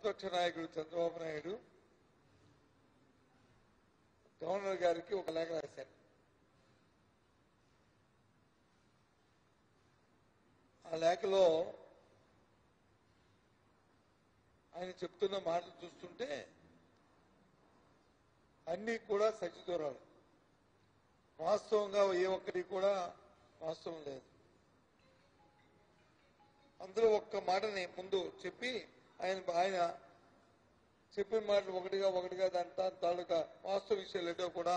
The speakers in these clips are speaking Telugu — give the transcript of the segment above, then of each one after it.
ప్రతిపక్ష నాయకుడు చంద్రబాబు నాయుడు గవర్నర్ గారికి ఒక లేఖ రాశారు. ఆ లేఖలో ఆయన చెప్తున్న మాటలు చూస్తుంటే అన్నీ కూడా సచిదూరాలు, వాస్తవంగా ఏ ఒక్కటి కూడా వాస్తవం లేదు. అందులో ఒక్క మాటని ముందు చెప్పి ఆయన చెప్పిన మాటలు ఒకటిగా దాని తాలూకా వాస్తవ విషయాలు ఏదో కూడా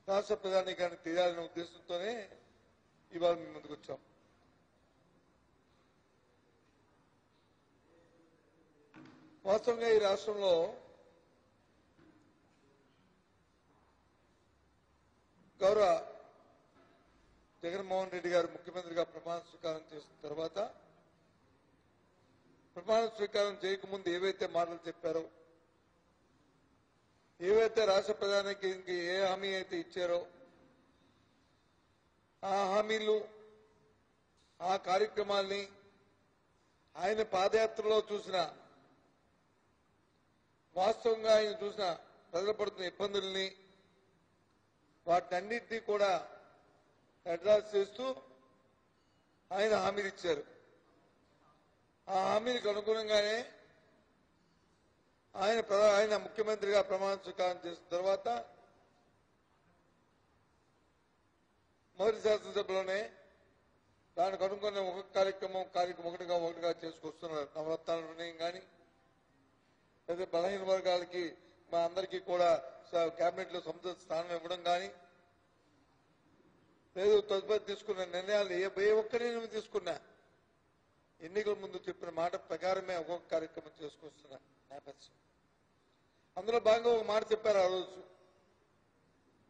రాష్ట్ర ప్రధానికాన్ని తెలియాలనే ఉద్దేశంతోనే ఇవాళ మేము ముందుకు వచ్చాం. వాస్తవంగా ఈ రాష్ట్రంలో గౌరవ జగన్మోహన్ రెడ్డి గారు ముఖ్యమంత్రిగా ప్రమాణ స్వీకారం చేసిన తర్వాత ప్రమాణ స్వీకారం చేయకముందు ఏవైతే మాటలు చెప్పారో, ఏవైతే రాష్ట్ర ప్రధానికి ఏ హామీ అయితే ఇచ్చారో ఆ హామీలు ఆ కార్యక్రమాల్ని ఆయన పాదయాత్రలో చూసిన, వాస్తవంగా ఆయన చూసిన ప్రజలు పడుతున్న ఇబ్బందుల్ని వాటినన్నింటినీ కూడా అడ్రస్ చేస్తూ ఆయన హామీలు ఇచ్చారు. ఆ హామీలకు అనుగుణంగానే ఆయన ముఖ్యమంత్రిగా ప్రమాణ స్వీకారం చేసిన తర్వాత మొదటి శాసనసభలోనే దానికి అనుకున్న ఒక కార్యక్రమం ఒకటిగా చేసుకొస్తున్నారు. నవరత్నాల నిర్ణయం కానీ, లేదా బలహీన వర్గాలకి మా అందరికీ కూడా కేబినెట్ లో సముచిత స్థానం ఇవ్వడం కానీ, లేదు తదుపరి తీసుకున్న నిర్ణయాలు ఏ ఒక్కరిని తీసుకున్నా ఎన్నికల ముందు చెప్పిన మాట ప్రకారమే ఒక్కొక్క కార్యక్రమం చేసుకొస్తున్న నేపథ్యం. అందులో భాగంగా ఒక మాట చెప్పారు. ఆ రోజు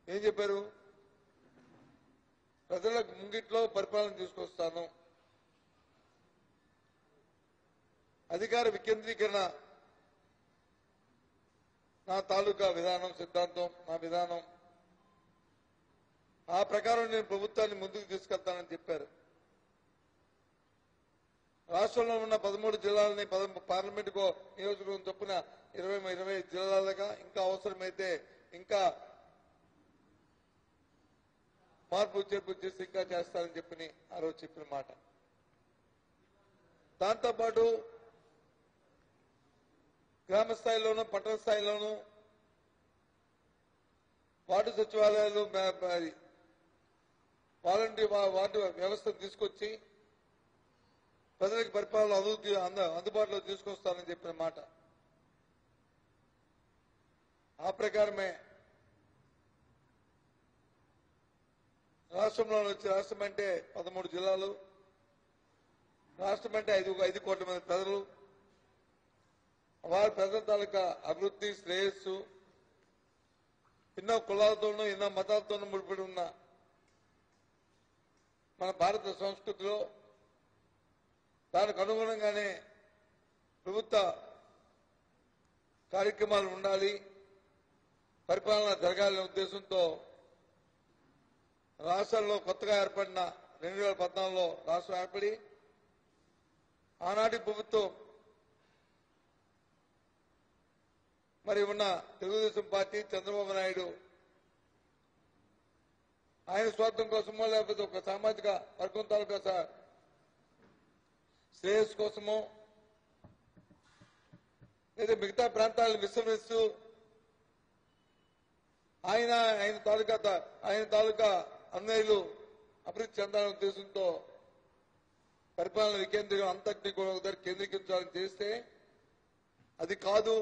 ఏం చెప్పారు? ప్రజలకు ముంగిట్లో పరిపాలన తీసుకొస్తాను, అధికార వికేంద్రీకరణ నా తాలూకా విధానం, సిద్ధాంతం, నా విధానం, ఆ ప్రకారం నేను ప్రభుత్వాన్ని ముందుకు తీసుకెళ్తానని చెప్పారు. రాష్ట్రంలో ఉన్న 13 జిల్లాలని పార్లమెంటుకు నియోజకవర్గం చొప్పున 20 జిల్లాలుగా, ఇంకా అవసరమైతే ఇంకా మార్పు చేర్పు చేసి ఇంకా చేస్తారని చెప్పి ఆ రోజు చెప్పిన మాట. దాంతోపాటు గ్రామ స్థాయిలోనూ పట్టణ స్థాయిలోనూ వార్డు సచివాలయాలు, వార్డు వ్యవస్థను తీసుకొచ్చి ప్రజలకు పరిపాలన అందుబాటులో తీసుకొస్తానని చెప్పిన మాట. ఆ ప్రకారమే రాష్ట్రంలో వచ్చి, రాష్ట్రం అంటే 13 జిల్లాలు, రాష్ట్రం అంటే 5 కోట్ల మంది ప్రజలు, వారి ప్రజల తాలూకా అభివృద్ధి, శ్రేయస్సు, ఎన్నో కులాలతోనూ ఎన్నో మతాలతోనూ ముడిపడి ఉన్న మన భారత సంస్కృతిలో దానికి అనుగుణంగానే ప్రభుత్వ కార్యక్రమాలు ఉండాలి, పరిపాలన జరగాలనే ఉద్దేశంతో రాష్ట్రంలో కొత్తగా ఏర్పడిన 2014లో రాష్ట్రం ఏర్పడి ఆనాటి ప్రభుత్వం మరి ఉన్న తెలుగుదేశం పార్టీ, చంద్రబాబు నాయుడు ఆయన స్వార్థం కోసమో లేకపోతే ఒక సామాజిక వర్గం తాలూకా శ్రేయస్సు కోసమో లేదా మిగతా ప్రాంతాలను విస్మరిస్తూ ఆయన తాలూకా అన్నయ్యలు అభివృద్ధి చెందాలనే ఉద్దేశంతో పరిపాలన వికేంద్రీకరణ అంతటినీ కూడా ఒక దగ్గర కేంద్రీకరించాలని చేస్తే అది కాదు,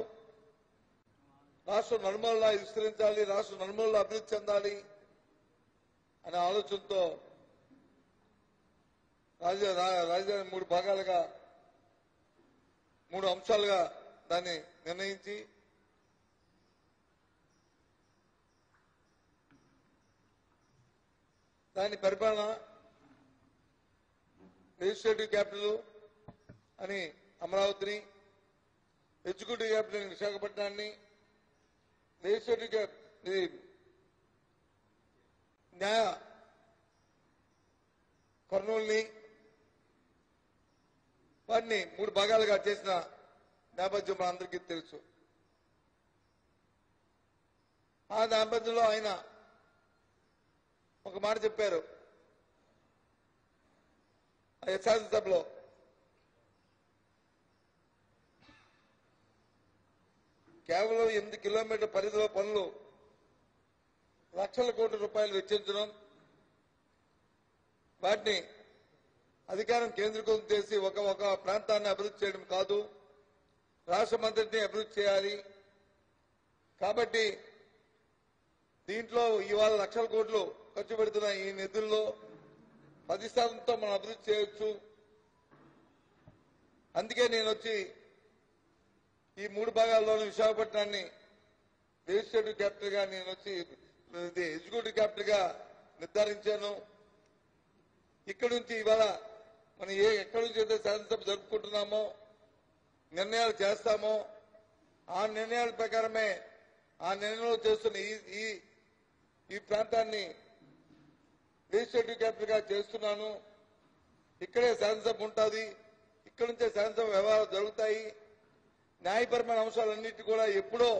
రాష్ట్రం నలుమూలలా విస్తరించాలి, రాష్ట్రం నలుమూలలా అభివృద్ధి చెందాలి అనే ఆలోచనతో రాజధాని 3 భాగాలుగా 3 అంశాలుగా దాన్ని నిర్ణయించి దాని పరిపాలన లెజిస్లేటివ్ క్యాపిటల్ అని అమరావతిని, ఎగ్జిక్యూటివ్ క్యాపిటల్ విశాఖపట్నాన్ని, లెజిస్లేటివ్ న్యాయ కర్నూలుని, వాటిని 3 భాగాలుగా చేసిన నేపథ్యం మనందరికీ తెలుసు. ఆ నేపథ్యంలో ఆయన ఒక మాట చెప్పారు శాసనసభలో. కేవలం 8 కిలోమీటర్ల పరిధిలో పనులు లక్షల కోట్ల రూపాయలు వెచ్చించడం, వాటిని అధికారం కేంద్రీకృతం చేసి ఒక ప్రాంతాన్ని అభివృద్ధి చేయడం కాదు, రాష్ట్రమంతటిని అభివృద్ధి చేయాలి. కాబట్టి దీంట్లో ఇవాళ లక్షల కోట్లు ఖర్చు పెడుతున్న ఈ నిధుల్లో 10% మనం అభివృద్ధి చేయొచ్చు. అందుకే నేను వచ్చి ఈ 3 భాగాల్లోనూ విశాఖపట్నాన్ని లెజిస్లేటివ్ క్యాపిటల్ గా నేను వచ్చి ఎగ్జిక్యూటివ్ క్యాపిటల్ గా నిర్ధారించాను. ఇక్కడి నుంచి ఇవాళ మనం ఎక్కడి నుంచి అయితే శాసనసభ జరుపుకుంటున్నామో, నిర్ణయాలు చేస్తామో, ఆ నిర్ణయాల ప్రకారమే ఆ నిర్ణయంలో చేస్తున్న ఈ ప్రాంతాన్ని లెజిస్లేటివ్ క్యాపిటల్ గా చేస్తున్నాను. ఇక్కడే శాసనసభ ఉంటుంది, ఇక్కడి నుంచే శాసనసభ వ్యవహారాలు జరుగుతాయి. న్యాయపరమైన అంశాలన్నిటి కూడా ఎప్పుడో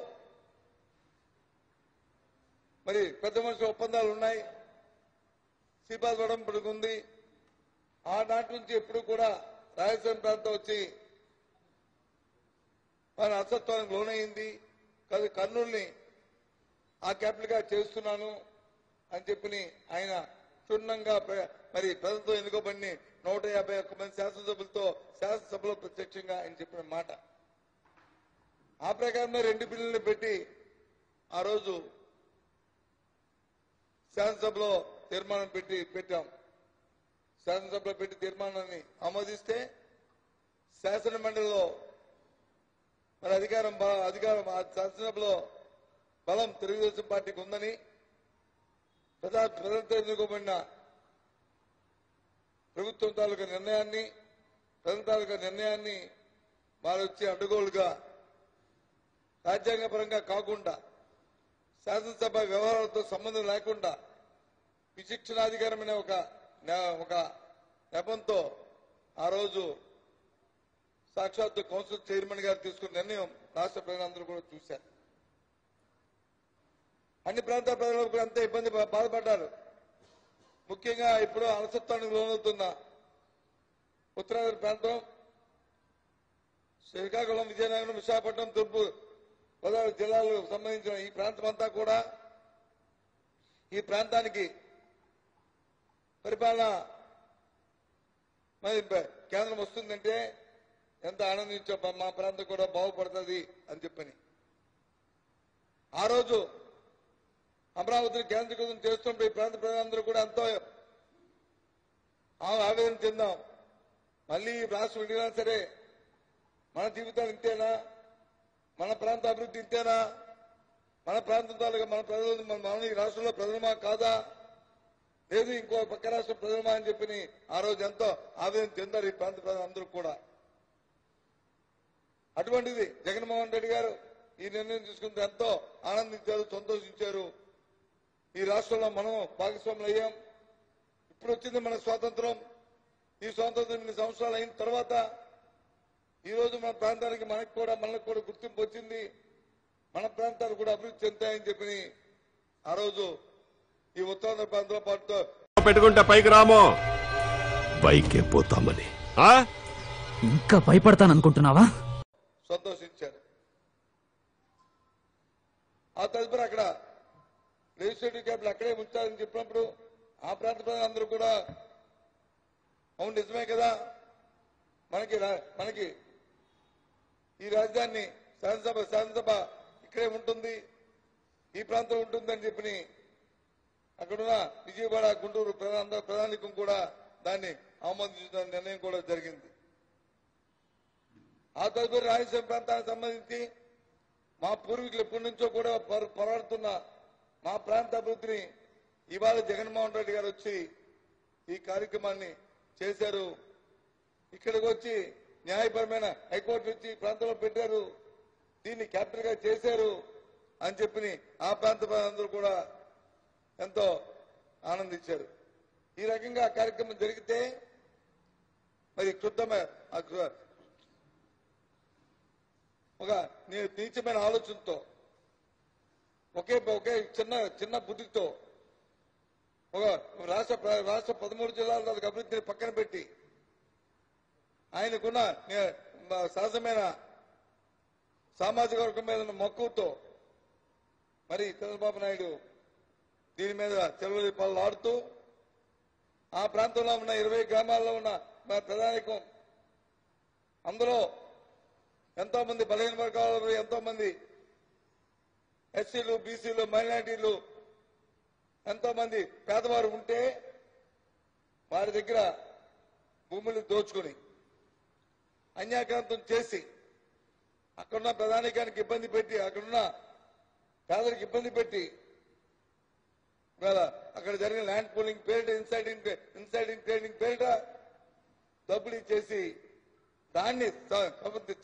మరి పెద్ద మనుషుల ఒప్పందాలు ఉన్నాయి, శ్రీపాద వడంపడికి ఉంది. ఆనాటి నుంచి ఎప్పుడు కూడా రాయలసీమ ప్రాంతం వచ్చి మన అసత్వానికి లోనైంది. కర్నూలుని ఆ క్యాపిటల్ గా చేస్తున్నాను అని చెప్పి ఆయన క్షుణ్ణంగా మరి ప్రజలతో ఎన్నుకోబడిన 151 మంది శాసనసభ్యులతో శాసనసభలో ప్రత్యక్షంగా ఆయన చెప్పిన మాట. ఆ ప్రకారమే 2 బిల్లులు పెట్టి ఆ రోజు శాసనసభలో తీర్మానం పెట్టాం. శాసనసభలో పెట్టి తీర్మానాన్ని ఆమోదిస్తే శాసన మండలిలో మరి అధికారం శాసనసభలో బలం తెలుగుదేశం పార్టీకి ఉందని ప్రజలతో ఎన్నుకోబడిన ప్రభుత్వం తాలూకా నిర్ణయాన్ని, ప్రజల తాలూకా నిర్ణయాన్ని వారు వచ్చి అడ్డగోలుగా రాజ్యాంగపరంగా కాకుండా, శాసనసభ వ్యవహారాలతో సంబంధం లేకుండా విచక్షణాధికారమైన ఒక నెపంతో ఆ రోజు సాక్షాత్తు కౌన్సిల్ చైర్మన్ గారు తీసుకున్న నిర్ణయం రాష్ట్ర ప్రజలందరూ కూడా చూశారు. అన్ని ప్రాంతాల ప్రజలు కూడా అంతే ఇబ్బంది బాధపడ్డారు. ముఖ్యంగా ఇప్పుడు అలసత్వానికి లోనవుతున్న ఉత్తరాంధ్ర ప్రాంతం, శ్రీకాకుళం, విజయనగరం, విశాఖపట్నం, తూర్పు గోదావరి జిల్లాలకు సంబంధించిన ఈ ప్రాంతం అంతా కూడా ఈ ప్రాంతానికి పరిపాలన మరి కేంద్రం వస్తుందంటే ఎంత ఆనందించో, మా ప్రాంతం కూడా బాగుపడుతుంది అని చెప్పని ఆ రోజు అమరావతిని కేంద్రీకృతం చేస్తుంటే ఈ ప్రాంత ప్రజలందరూ కూడా ఎంతో ఆవేదన చెందాం. మళ్ళీ రాష్ట్రం విడినా సరే మన జీవితాలు ఇంతేనా, మన ప్రాంత అభివృద్ధి ఇంతేనా, మన ప్రాంతం తాలూకా మన ప్రజలు మన ఈ రాష్ట్రంలో ప్రజలమా కాదా, లేదు ఇంకో పక్క రాష్ట్ర ప్రజలమా అని చెప్పి ఆ రోజు ఎంతో ఆవేదన చెందారు ఈ ప్రాంత ప్రజలందరూ కూడా. అటువంటిది జగన్మోహన్ రెడ్డి గారు ఈ నిర్ణయం తీసుకుంటే ఎంతో ఆనందించారు, సంతోషించారు. ఈ రాష్ట్రంలో మనం భాగస్వాములు అయ్యాం. ఇప్పుడు వచ్చింది మన స్వాతంత్రం. ఈ స్వాతంత్రం 8 సంవత్సరాలు అయిన తర్వాత ఈ రోజు మన ప్రాంతానికి మనకు కూడా గుర్తింపు వచ్చింది. మన ప్రాంతాలు కూడా అభివృద్ధి చెందుతాయని చెప్పి ఆ రోజు ఈ ఉత్తరాంధ్ర ప్రాంతంలో పాటుతో పెట్టుకుంటే పైకి రామో, పైకే పోతామని. ఇంకా భయపడతాననుకుంటున్నావా? సంతోషించారు. ఆ తదుపరి అక్కడ లెజిస్లేటివ్ క్యాపిటల్ అక్కడే ఉంచాలని చెప్పినప్పుడు ఆ ప్రాంత ప్రజలందరూ కూడా అవును నిజమే కదా, మనకి ఈ రాజధాని శాసనసభ ఇక్కడే ఉంటుంది, ఈ ప్రాంతం ఉంటుందని చెప్పి అక్కడున్న విజయవాడ, గుంటూరు ప్రధానికం కూడా దాన్ని ఆమోదించిన నిర్ణయం కూడా జరిగింది. ఆ తదుపరి రాయలసీమ ప్రాంతానికి సంబంధించి మా పూర్వీకులు ఎప్పటి నుంచో కూడా పోరాడుతున్న మా ప్రాంత అభివృద్ధిని ఇవాళ జగన్మోహన్ రెడ్డి గారు వచ్చి ఈ కార్యక్రమాన్ని చేశారు. ఇక్కడికి వచ్చి న్యాయపరమైన హైకోర్టు వచ్చి ప్రాంతంలో పెట్టారు, దీన్ని క్యాపిటల్ గా చేశారు అని చెప్పి ఆ ప్రాంత ప్రజలందరూ కూడా ఎంతో ఆనందించారు. ఈ రకంగా ఆ కార్యక్రమం జరిగితే మరి ఒక నీచమైన ఆలోచనతో ఒకే చిన్న బుద్ధితో ఒక రాష్ట్ర 13 జిల్లాల అభివృద్ధిని పక్కన పెట్టి ఆయనకున్న సహజమైన సామాజిక వర్గం మీద ఉన్న మక్కువతో మరి చంద్రబాబు నాయుడు దీని మీద చెలవలి పనులు ఆడుతూ ఆ ప్రాంతంలో ఉన్న 20 గ్రామాల్లో ఉన్న ప్రధానికం అందులో ఎంతో మంది బలహీన వర్గాలు, ఎంతో మంది ఎస్సీలు, బీసీలు, మైనారిటీలు, ఎంతో మంది పేదవారు ఉంటే వారి దగ్గర భూములు దోచుకుని అన్యాక్రాంతం చేసి అక్కడున్న ప్రధానికానికి ఇబ్బంది పెట్టి, అక్కడున్న పేదలకు ఇబ్బంది పెట్టి ఇవాళ అక్కడ జరిగిన ల్యాండ్ పూలింగ్ పేరిట ఇన్సైడింగ్ ట్రేడింగ్ పేరిట డబ్బులు ఇచ్చేసి దాన్ని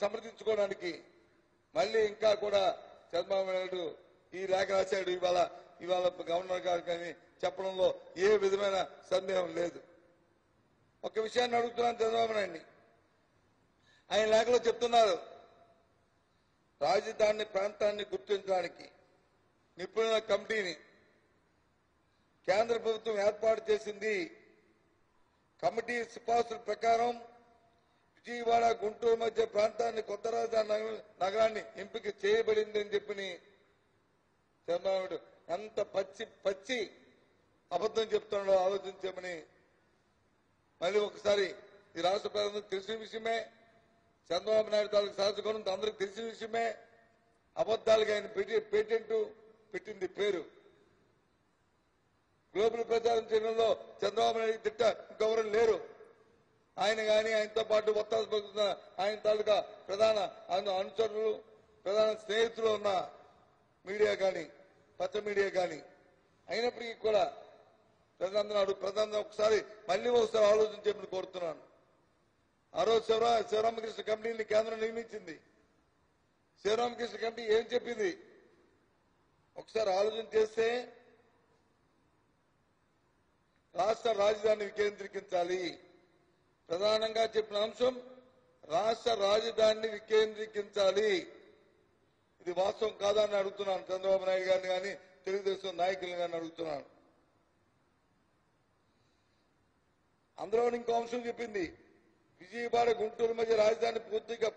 సమర్థించుకోవడానికి మళ్ళీ ఇంకా కూడా చంద్రబాబు నాయుడు ఈ లేఖ రాశాడు. ఇవాళ గవర్నర్ గారు కానీ చెప్పడంలో ఏ విధమైన సందేహం లేదు. ఒక విషయాన్ని అడుగుతున్నాను చంద్రబాబు నాయుడిని. ఆయన లేఖలో చెప్తున్నారు, రాజధాని ప్రాంతాన్ని గుర్తించడానికి నిపుణుల కమిటీని కేంద్ర ప్రభుత్వం ఏర్పాటు చేసింది. కమిటీ సిఫార్సుల ప్రకారం విజయవాడ, గుంటూరు మధ్య ప్రాంతాన్ని కొత్త రాజధాని నగరాన్ని ఎంపిక చేయబడింది అని చెప్పి చంద్రబాబు ఎంత పచ్చి అబద్ధం చెప్తున్నాడో ఆలోచించమని మళ్ళీ ఒకసారి ఈ రాష్ట్ర ప్రజలకు తెలిసిన విషయమే. చంద్రబాబు నాయుడు తాలూకు సహజగుణం అందరికి తెలిసిన విషయమే. అబద్దాలుగా ఆయన పేటెంట్ పెట్టింది పేరు. గ్లోబల్ ప్రచారం చేయడంలో చంద్రబాబు నాయుడు తిట్ట ఇంకెవరు లేరు. ఆయన కానీ ఆయనతో పాటు ఒత్తాసు పలుకుతున్న ఆయన తాలూకా ప్రధాన అనుచరులు, ప్రధాన స్నేహితులు ఉన్న మీడియా కానీ, పచ్చ మీడియా కానీ అయినప్పటికీ కూడా ప్రజలందరూ ఒకసారి మళ్ళీ ఆలోచించేమని కోరుతున్నాను. ఆ రోజు శివరామకృష్ణ కమిటీని కేంద్రం నియమించింది. శివరామకృష్ణ కమిటీ ఏం చెప్పింది ఒకసారి ఆలోచన చేస్తే, రాష్ట్ర రాజధాని వికేంద్రీకరించాలి. ప్రధానంగా చెప్పిన అంశం రాష్ట్ర రాజధానిని వికేంద్రీకరించాలి. ఇది వాస్తవం కాదా అని అడుగుతున్నాను చంద్రబాబు నాయుడు గారిని కానీ, తెలుగుదేశం నాయకులను కానీ అడుగుతున్నాను. అందులో ఇంకో అంశం చెప్పింది, విజయవాడ గుంటూరు మధ్య రాజధాని పూర్తిగా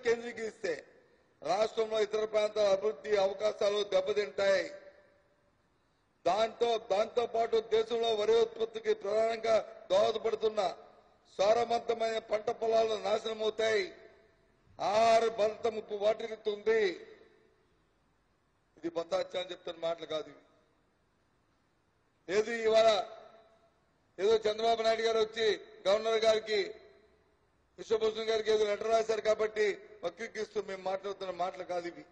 కేంద్రీకరిస్తే రాష్ట్రంలో ఇతర ప్రాంతాల అభివృద్ధి అవకాశాలు దెబ్బతింటాయి. దాంతో పాటు దేశంలో వరి ఉత్పత్తికి ప్రధానంగా దోహదపడుతున్న సారవంతమైన పంట పొలాలు నాశనమవుతాయి. ఆహార భద్రత ముప్పు వాటిల్లుతుంది. ఇది బతాచ్చా అని చెప్తున్న మాటలు కాదు. ఇవాళ ఏదో చంద్రబాబు నాయుడు గారు వచ్చి గవర్నర్ గారికి, విశ్వభూషణ్ గారికి ఏదో లెటర్ రాశారు కాబట్టి వక్రీకరిస్తూ మేము మాట్లాడుతున్న మాటలు కాదు ఇవి.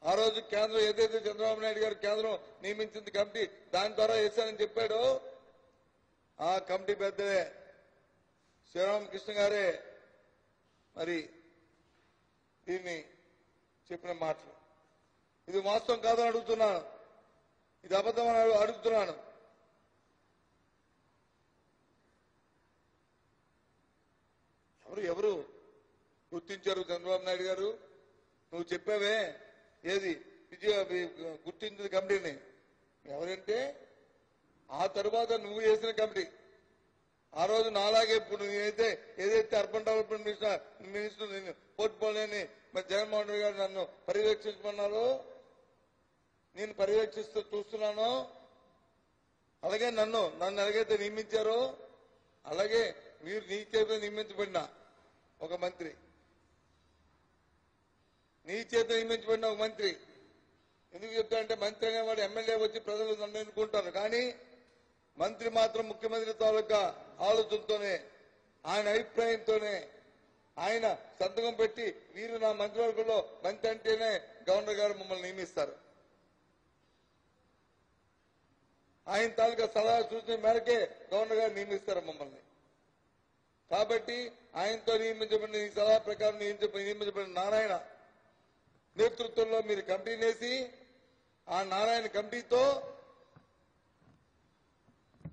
ఆ రోజు కేంద్రం ఏదైతే చంద్రబాబు నాయుడు గారు కేంద్రం నియమించింది కమిటీ, దాని ద్వారా వేశానని చెప్పాడో ఆ కమిటీ పెద్దలే శ్రీరామకృష్ణ గారే మరి దీన్ని చెప్పిన మాటలు. ఇది వాస్తవం కాదని అడుగుతున్నాను. ఇది అబద్ధం అని అడుగుతున్నాను. ఎవరు గుర్తించారు చంద్రబాబు నాయుడు గారు? నువ్వు చెప్పావే ఏది గుర్తించిన కమిటీని ఎవరంటే ఆ తరువాత నువ్వు చేసిన కమిటీ. ఆ రోజు నాలాగే ఇప్పుడు ఏదైతే అర్బన్ డెవలప్మెంట్ మినిస్టర్ పోర్ట్ఫోలియోని మరి జగన్మోహన్ రెడ్డి గారు నన్ను పర్యవేక్షించమన్నారో, నేను పర్యవేక్షిస్తూ చూస్తున్నాను. అలాగే నన్ను ఎలాగైతే నియమించారో అలాగే మీరు నీ చేత నియమించబడిన ఒక మంత్రి, ఎందుకు చెప్తానంటే మంత్రి అనేవాడు ఎమ్మెల్యే వచ్చి ప్రజలు నన్ను ఎన్నుకుంటారు. కానీ మంత్రి మాత్రం ముఖ్యమంత్రి తాలూకా ఆలోచనతోనే, ఆయన అభిప్రాయంతోనే ఆయన సంతకం పెట్టి వీరు నా మంత్రివర్గంలో మంత్రి అంటేనే గవర్నర్ గారు మమ్మల్ని నియమిస్తారు. ఆయన తాలూకా సలహా సూచన మేరకే గవర్నర్ గారు నియమిస్తారు మమ్మల్ని. కాబట్టి ఆయనతో నియమించబడిన ఈ సలహా ప్రకారం నియమించబడిన నారాయణ నేతృత్వంలో మీరు కమిటీని వేసి ఆ నారాయణ కమిటీతో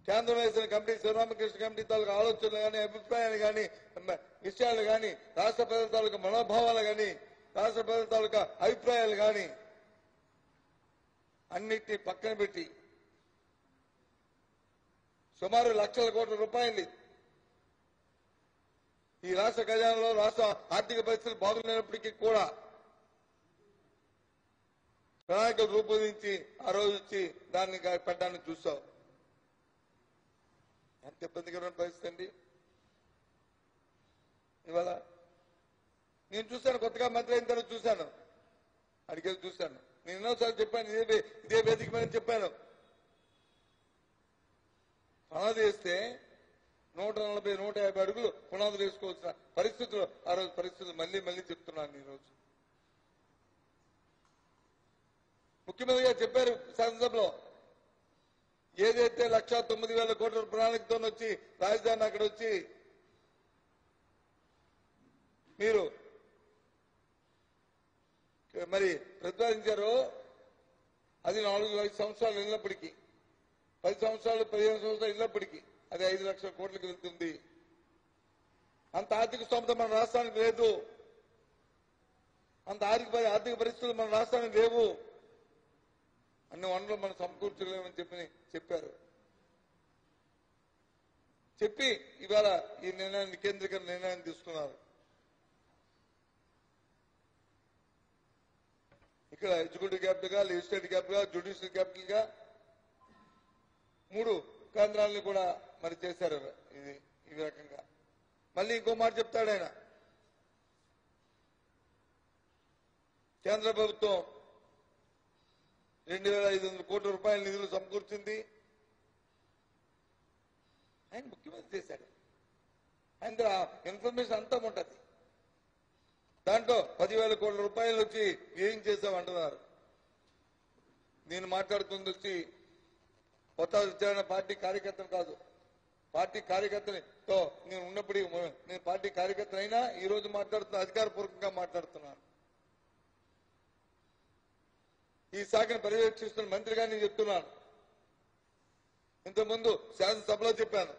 కేంద్రం వేసిన కమిటీ శివరామకృష్ణ కమిటీ తాలూకు ఆలోచనలు కానీ అభిప్రాయాలు కానీ విషయాలు కానీ రాష్ట్ర ప్రజల తాలూకు మనోభావాలు కానీ రాష్ట్ర ప్రజల తాలూకా అభిప్రాయాలు కానీ అన్నిటినీ పక్కన పెట్టి సుమారు లక్షల కోట్ల రూపాయలు ఈ రాష్ట్ర ఖజానాలో రాష్ట్ర ఆర్థిక పరిస్థితులు బాగులేనప్పటికీ కూడా ప్రణాళికలు రూపొందించి ఆ రోజు వచ్చి దాన్ని పెట్టడాన్ని చూసాం. ఎంత ఇబ్బందికరమైన పరిస్థితి అండి. ఇవాళ నేను చూశాను, కొత్తగా మంత్రి అయిన తర్వాత చూశాను, అడిగేది చూశాను. నేను ఎన్నోసార్లు చెప్పాను, ఇదే వేదిక మీద చెప్పాను. పునాది వేస్తే 140, 150 అడుగులు పునాదులు వేసుకోవాల్సిన పరిస్థితులు ఆ రోజు పరిస్థితులు మళ్ళీ చెప్తున్నాను. ఈ రోజు ముఖ్యమంత్రిగా చెప్పారు శాసనసభలో, ఏదైతే 1,09,000 కోట్ల ప్రణాళికతో వచ్చి రాజధాని అక్కడ వచ్చి మీరు మరి ప్రతిపాదించారో అది 4-5 సంవత్సరాలు వెళ్ళినప్పటికీ, 10 సంవత్సరాలు 15 సంవత్సరాలు వెళ్ళినప్పటికీ అది 5 లక్షల కోట్లకి వెళ్తుంది. అంత ఆర్థిక స్తోమత మన రాష్ట్రానికి లేదు, అంత ఆర్థిక పరిస్థితులు మన రాష్ట్రానికి లేవు, అన్ని వనరులు మనం సమకూర్చలేమని చెప్పారు. చెప్పి ఇవాళ ఈ నిర్ణయాన్ని కేంద్రీకరణ నిర్ణయాన్ని తీసుకున్నారు. ఇక్కడ ఎగ్జిక్యూటివ్ క్యాపిటల్ గా, లెజిస్లేటివ్ క్యాపిటల్ గా, జ్యుడిషియల్ క్యాపిటల్ గా 3 కేంద్రాలను కూడా మరి చేశారు. ఇది ఈ రకంగా మళ్ళీ ఇంకో మాట చెప్తాడు ఆయన, కేంద్ర ప్రభుత్వం 2,500 కోట్ల రూపాయల నిధులు సమకూర్చింది. ఆయన ముఖ్యమంత్రి చేశాడు, ఆయన ఇన్ఫర్మేషన్ అంతా ఉంటుంది. దాంట్లో 10,000 కోట్ల రూపాయలు వచ్చి ఏం చేశామంటున్నారు. నేను మాట్లాడుతుంది వచ్చి కొత్త విచారణ పార్టీ కార్యకర్తను కాదు, పార్టీ కార్యకర్తతో నేను ఉన్నప్పుడు నేను పార్టీ కార్యకర్తనైనా ఈ రోజు మాట్లాడుతున్నా, అధికారపూర్వకంగా మాట్లాడుతున్నాను. ఈ శాఖను పర్యవేక్షిస్తున్న మంత్రిగా నేను చెప్తున్నాను. ఇంతకుముందు శాసనసభలో చెప్పాను,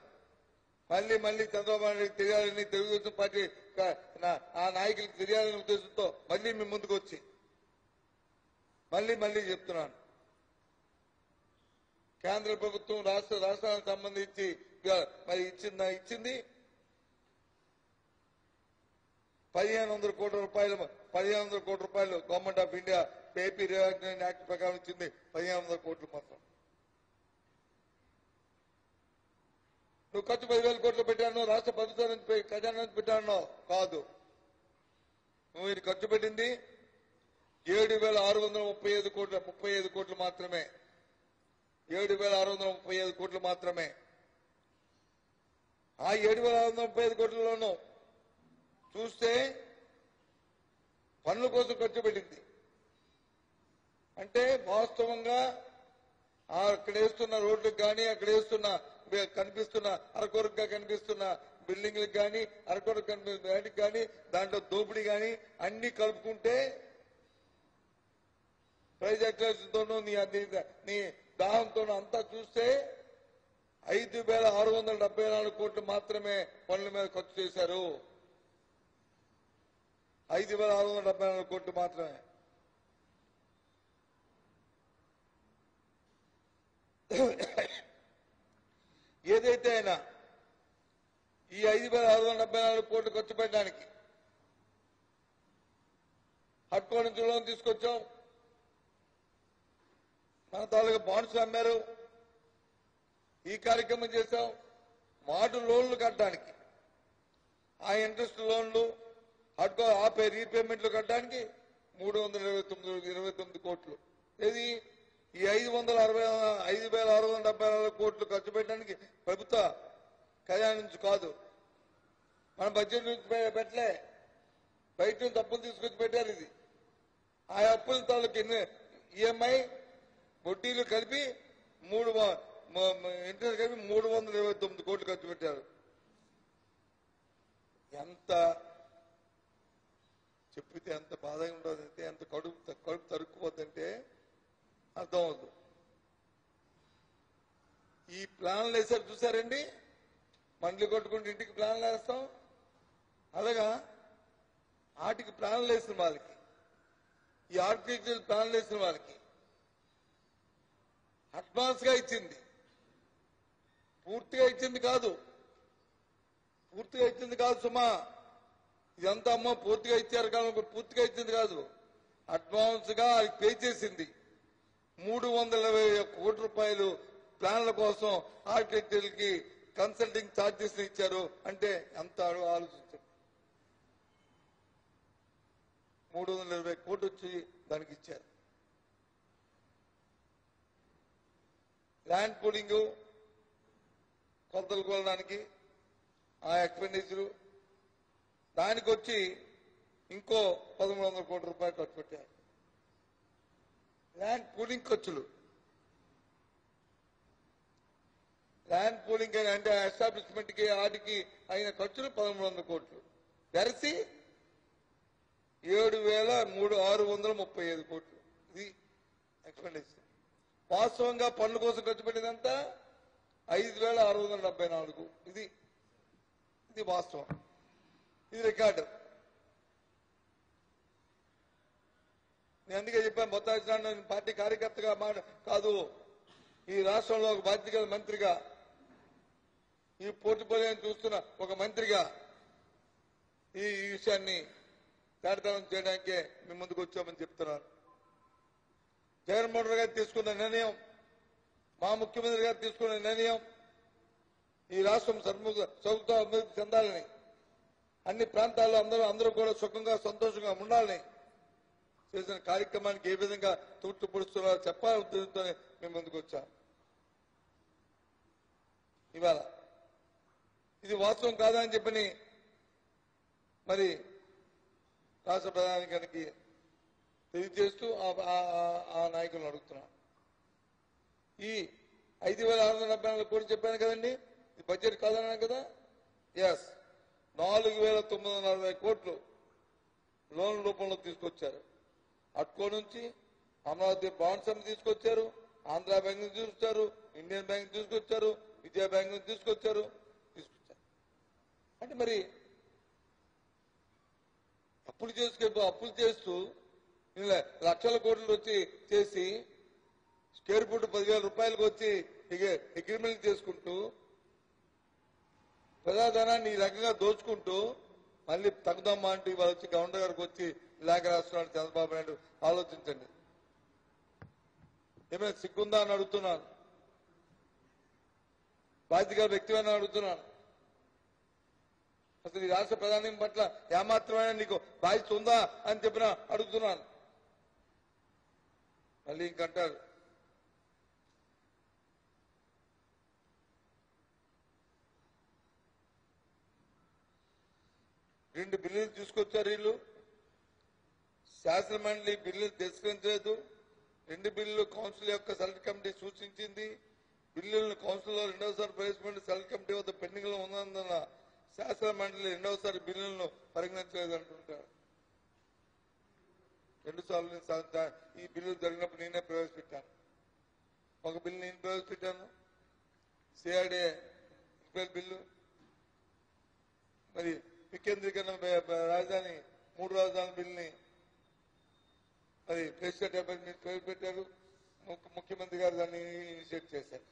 మళ్ళీ చంద్రబాబు నాయుడు తెలియాలని, తెలుగుదేశం పార్టీ ఆ నాయకులకు తెలియాలనే ఉద్దేశంతో మళ్ళీ మీ ముందుకు వచ్చి మళ్ళీ చెప్తున్నాను. కేంద్ర ప్రభుత్వం రాష్ట్రానికి సంబంధించి మరి ఇచ్చింది 1,500 కోట్ల రూపాయలు. 1,500 కోట్ల రూపాయలు government of India AP reaction act ప్రకారం ఇచ్చింది 1,500 కోట్లు మాత్రం. నువ్వు ఖర్చు 10,000 కోట్లు పెట్టాను, రాష్ట్ర ప్రభుత్వం నుంచి ఖజానా నుంచి పెట్టాను కాదు. నువ్వు ఇది ఖర్చు పెట్టింది 7,635 కోట్లు, 35 కోట్లు మాత్రమే. 7,635 కోట్లు మాత్రమే. ఆ 7,635 కోట్లలోనూ చూస్తే పనుల కోసం ఖర్చు పెట్టింది. అంటే వాస్తవంగా అక్కడ వేస్తున్న రోడ్లకు కానీ, అక్కడ వేస్తున్న కనిపిస్తున్న అరకొరగా కనిపిస్తున్న బిల్డింగ్లకు కానీ, అరకొరకు కనిపిస్తున్న వాటికి కానీ, దాంట్లో దోపిడీ కానీ అన్ని కలుపుకుంటే ప్రైజ్ ఎక్స్ట్రాతోనూ నీ దాహంతోనూ అంతా చూస్తే 5,674 కోట్లు మాత్రమే పనుల మీద ఖర్చు చేశారు. 5,674 కోట్లు మాత్రమే. ఏదైతే అయినా ఈ 5,674 కోట్లు ఖర్చు పెట్టడానికి హడ్కో నుంచి లోన్ తీసుకొచ్చాం, మన తాలూకా బాండ్స్ అమ్మారు, ఈ కార్యక్రమం చేశాం. మాటు లోన్లు కట్టడానికి, ఆ ఇంట్రెస్ట్ లోన్లు హడ్కో ఆపే రీపేమెంట్లు కట్టడానికి 329 కోట్లు. ఇది ఈ 5,674 కోట్లు ఖర్చు పెట్టడానికి ప్రభుత్వ ఖజానా నుంచి కాదు, మన బడ్జెట్ నుంచి పెట్టలే, బయట నుంచి అప్పులు తీసుకొచ్చి పెట్టారు. ఇది ఆ అప్పుల తాలూకు ఈఎంఐ వడ్డీలు కలిపి ఇంట్రెస్ట్ కలిపి 329 కోట్లు ఖర్చు పెట్టారు. ఎంత చెప్పితే ఎంత బాధగా ఉండదంటే, ఎంత కడుపు తరుక్కుపోతుంటే అర్థం అవుతుంది. ఈ ప్లాన్లు వేసారు చూసారండి, మండ్లు కొట్టుకుంటూ ఇంటికి ప్లాన్లు వేస్తాం. అలాగా వాటికి ప్లాన్లు వేసిన వాళ్ళకి, ఈ ఆర్కిటెక్చర్ ప్లాన్లు వేసిన వాళ్ళకి అడ్వాన్స్ గా ఇచ్చింది, పూర్తిగా ఇచ్చింది కాదు. పూర్తిగా ఇచ్చింది కాదు సుమా, ఇదంతా అమ్మ పూర్తిగా ఇచ్చారు కానీ పూర్తిగా ఇచ్చింది కాదు. అడ్వాన్స్ గా అది పే చేసింది 320 కోట్ల రూపాయలు ప్లాన్ల కోసం ఆర్కిటెక్చర్కి కన్సల్టింగ్ ఛార్జెస్ ఇచ్చారు. అంటే ఎంత ఆలోచించండి, 320 కోట్లు వచ్చి దానికి ఇచ్చారు. ల్యాండ్ పూలింగ్ కొలతలు కొలడానికి ఆ ఎక్స్పెండిచర్, దానికి వచ్చి ఇంకో 1,300 కోట్ల రూపాయలు ఖర్చు పెట్టారు. ల్యాండ్ పూలింగ్ ఖర్చులు, ల్యాండ్ పూలింగ్ అంటే ఎస్టాబ్లిష్మెంట్ కి వాటికి అయిన ఖర్చులు 1,300 కోట్లు వెరసి 7,635 కోట్లు. ఇది ఎక్స్పెండిచర్. వాస్తవంగా పనుల కోసం ఖర్చు పెట్టిందంతా 5,674. ఇది వాస్తవం, ఇది రికార్డు. నేను అందుకే చెప్పాను, మొత్తం పార్టీ కార్యకర్తగా కాదు, ఈ రాష్ట్రంలో ఒక బాధ్యత మంత్రిగా, ఈ పోర్టుపోలియోని చూస్తున్న ఒక మంత్రిగా ఈ విషయాన్ని తేటతనం చేయడానికే మేము ముందుకు వచ్చామని చెప్తున్నాను. జగన్మోహన్ రెడ్డి గారు తీసుకున్న నిర్ణయం, మా ముఖ్యమంత్రి గారు తీసుకున్న నిర్ణయం, ఈ రాష్ట్రం సౌకర్యంతో అభివృద్ధి చెందాలని, అన్ని ప్రాంతాల్లో అందరూ కూడా సుఖంగా సంతోషంగా ఉండాలని చేసిన కార్యక్రమానికి ఏ విధంగా తూట్లు పొడుస్తున్నారో చెప్పాలని ఉద్దేశంతో మేము ముందుకు వచ్చాం. ఇవాళ ఇది వాస్తవం కాదని చెప్పని మరి రాష్ట్ర ప్రధానికి తెలియజేస్తూ ఆ నాయకులను అడుగుతున్నాం. ఈ 5,674 కోట్లు చెప్పాను కదండి, ఇది బడ్జెట్ కాదన్నాను కదా. ఎస్, 4,940 కోట్లు లోన్ రూపంలో తీసుకొచ్చారు. అట్కో నుంచి అమరావతి బాండ్స్ అని తీసుకొచ్చారు, ఆంధ్ర బ్యాంక్ నుంచి తీసుకొచ్చారు, ఇండియన్ బ్యాంక్ తీసుకొచ్చారు, విజయ బ్యాంక్ నుంచి తీసుకొచ్చారు. అంటే మరి అప్పులు చేస్తూ లక్షల కోట్లు వచ్చి చేసి స్క్వేర్ ఫుట్ 10,000 రూపాయలకు వచ్చి అగ్రిమెంట్ చేసుకుంటూ ప్రజాధనాన్ని ఈ రకంగా దోచుకుంటూ మళ్ళీ తగ్గుదమ్మా అంటూ ఇవాళ వచ్చి గవర్నర్ గారికి వచ్చి లేఖ రాస్తున్నాడు చంద్రబాబు నాయుడు. ఆలోచించండి, ఏమైనా సిగ్గుందా అని అడుగుతున్నాను, బాధ్యత వ్యక్తిగా అడుగుతున్నాను. అసలు ఈ రాష్ట్ర ప్రధాని పట్ల ఏమాత్రమైనా నీకు బాధ్యత ఉందా అని చెప్పిన అడుగుతున్నాను. మళ్ళీ ఇంకంటారు రెండు బిల్లులు తీసుకొచ్చారు వీళ్ళు, శాసనమండలి బిల్లులు తిరస్కరించలేదు. 2 బిల్లులు కౌన్సిల్ యొక్క సెలెక్ట్ కమిటీ సూచించింది. బిల్లులను కౌన్సిల్లో రెండవసారి ప్రవేశపెట్టి సెలెక్ట్ కమిటీ వద్ద పెండింగ్ లో ఉన్నందున శాసన మండలి రెండవసారి బిల్లులను పరిగణించలేదు అంటుంటారు. 2 సార్లు ఈ బిల్లు జరిగినప్పుడు నేనే ప్రవేశపెట్టాను. ఒక బిల్లు నేను ప్రవేశపెట్టాను, సిఆర్డీఏ బిల్లు, మరి వికేంద్రీకరణ రాజధాని 3 రాజధాని బిల్లుని మరి ప్రెసిడెంట్ మీరు ప్రవేశపెట్టారు. ముఖ్యమంత్రి గారు దాన్ని ఇనిషియేట్ చేశారు.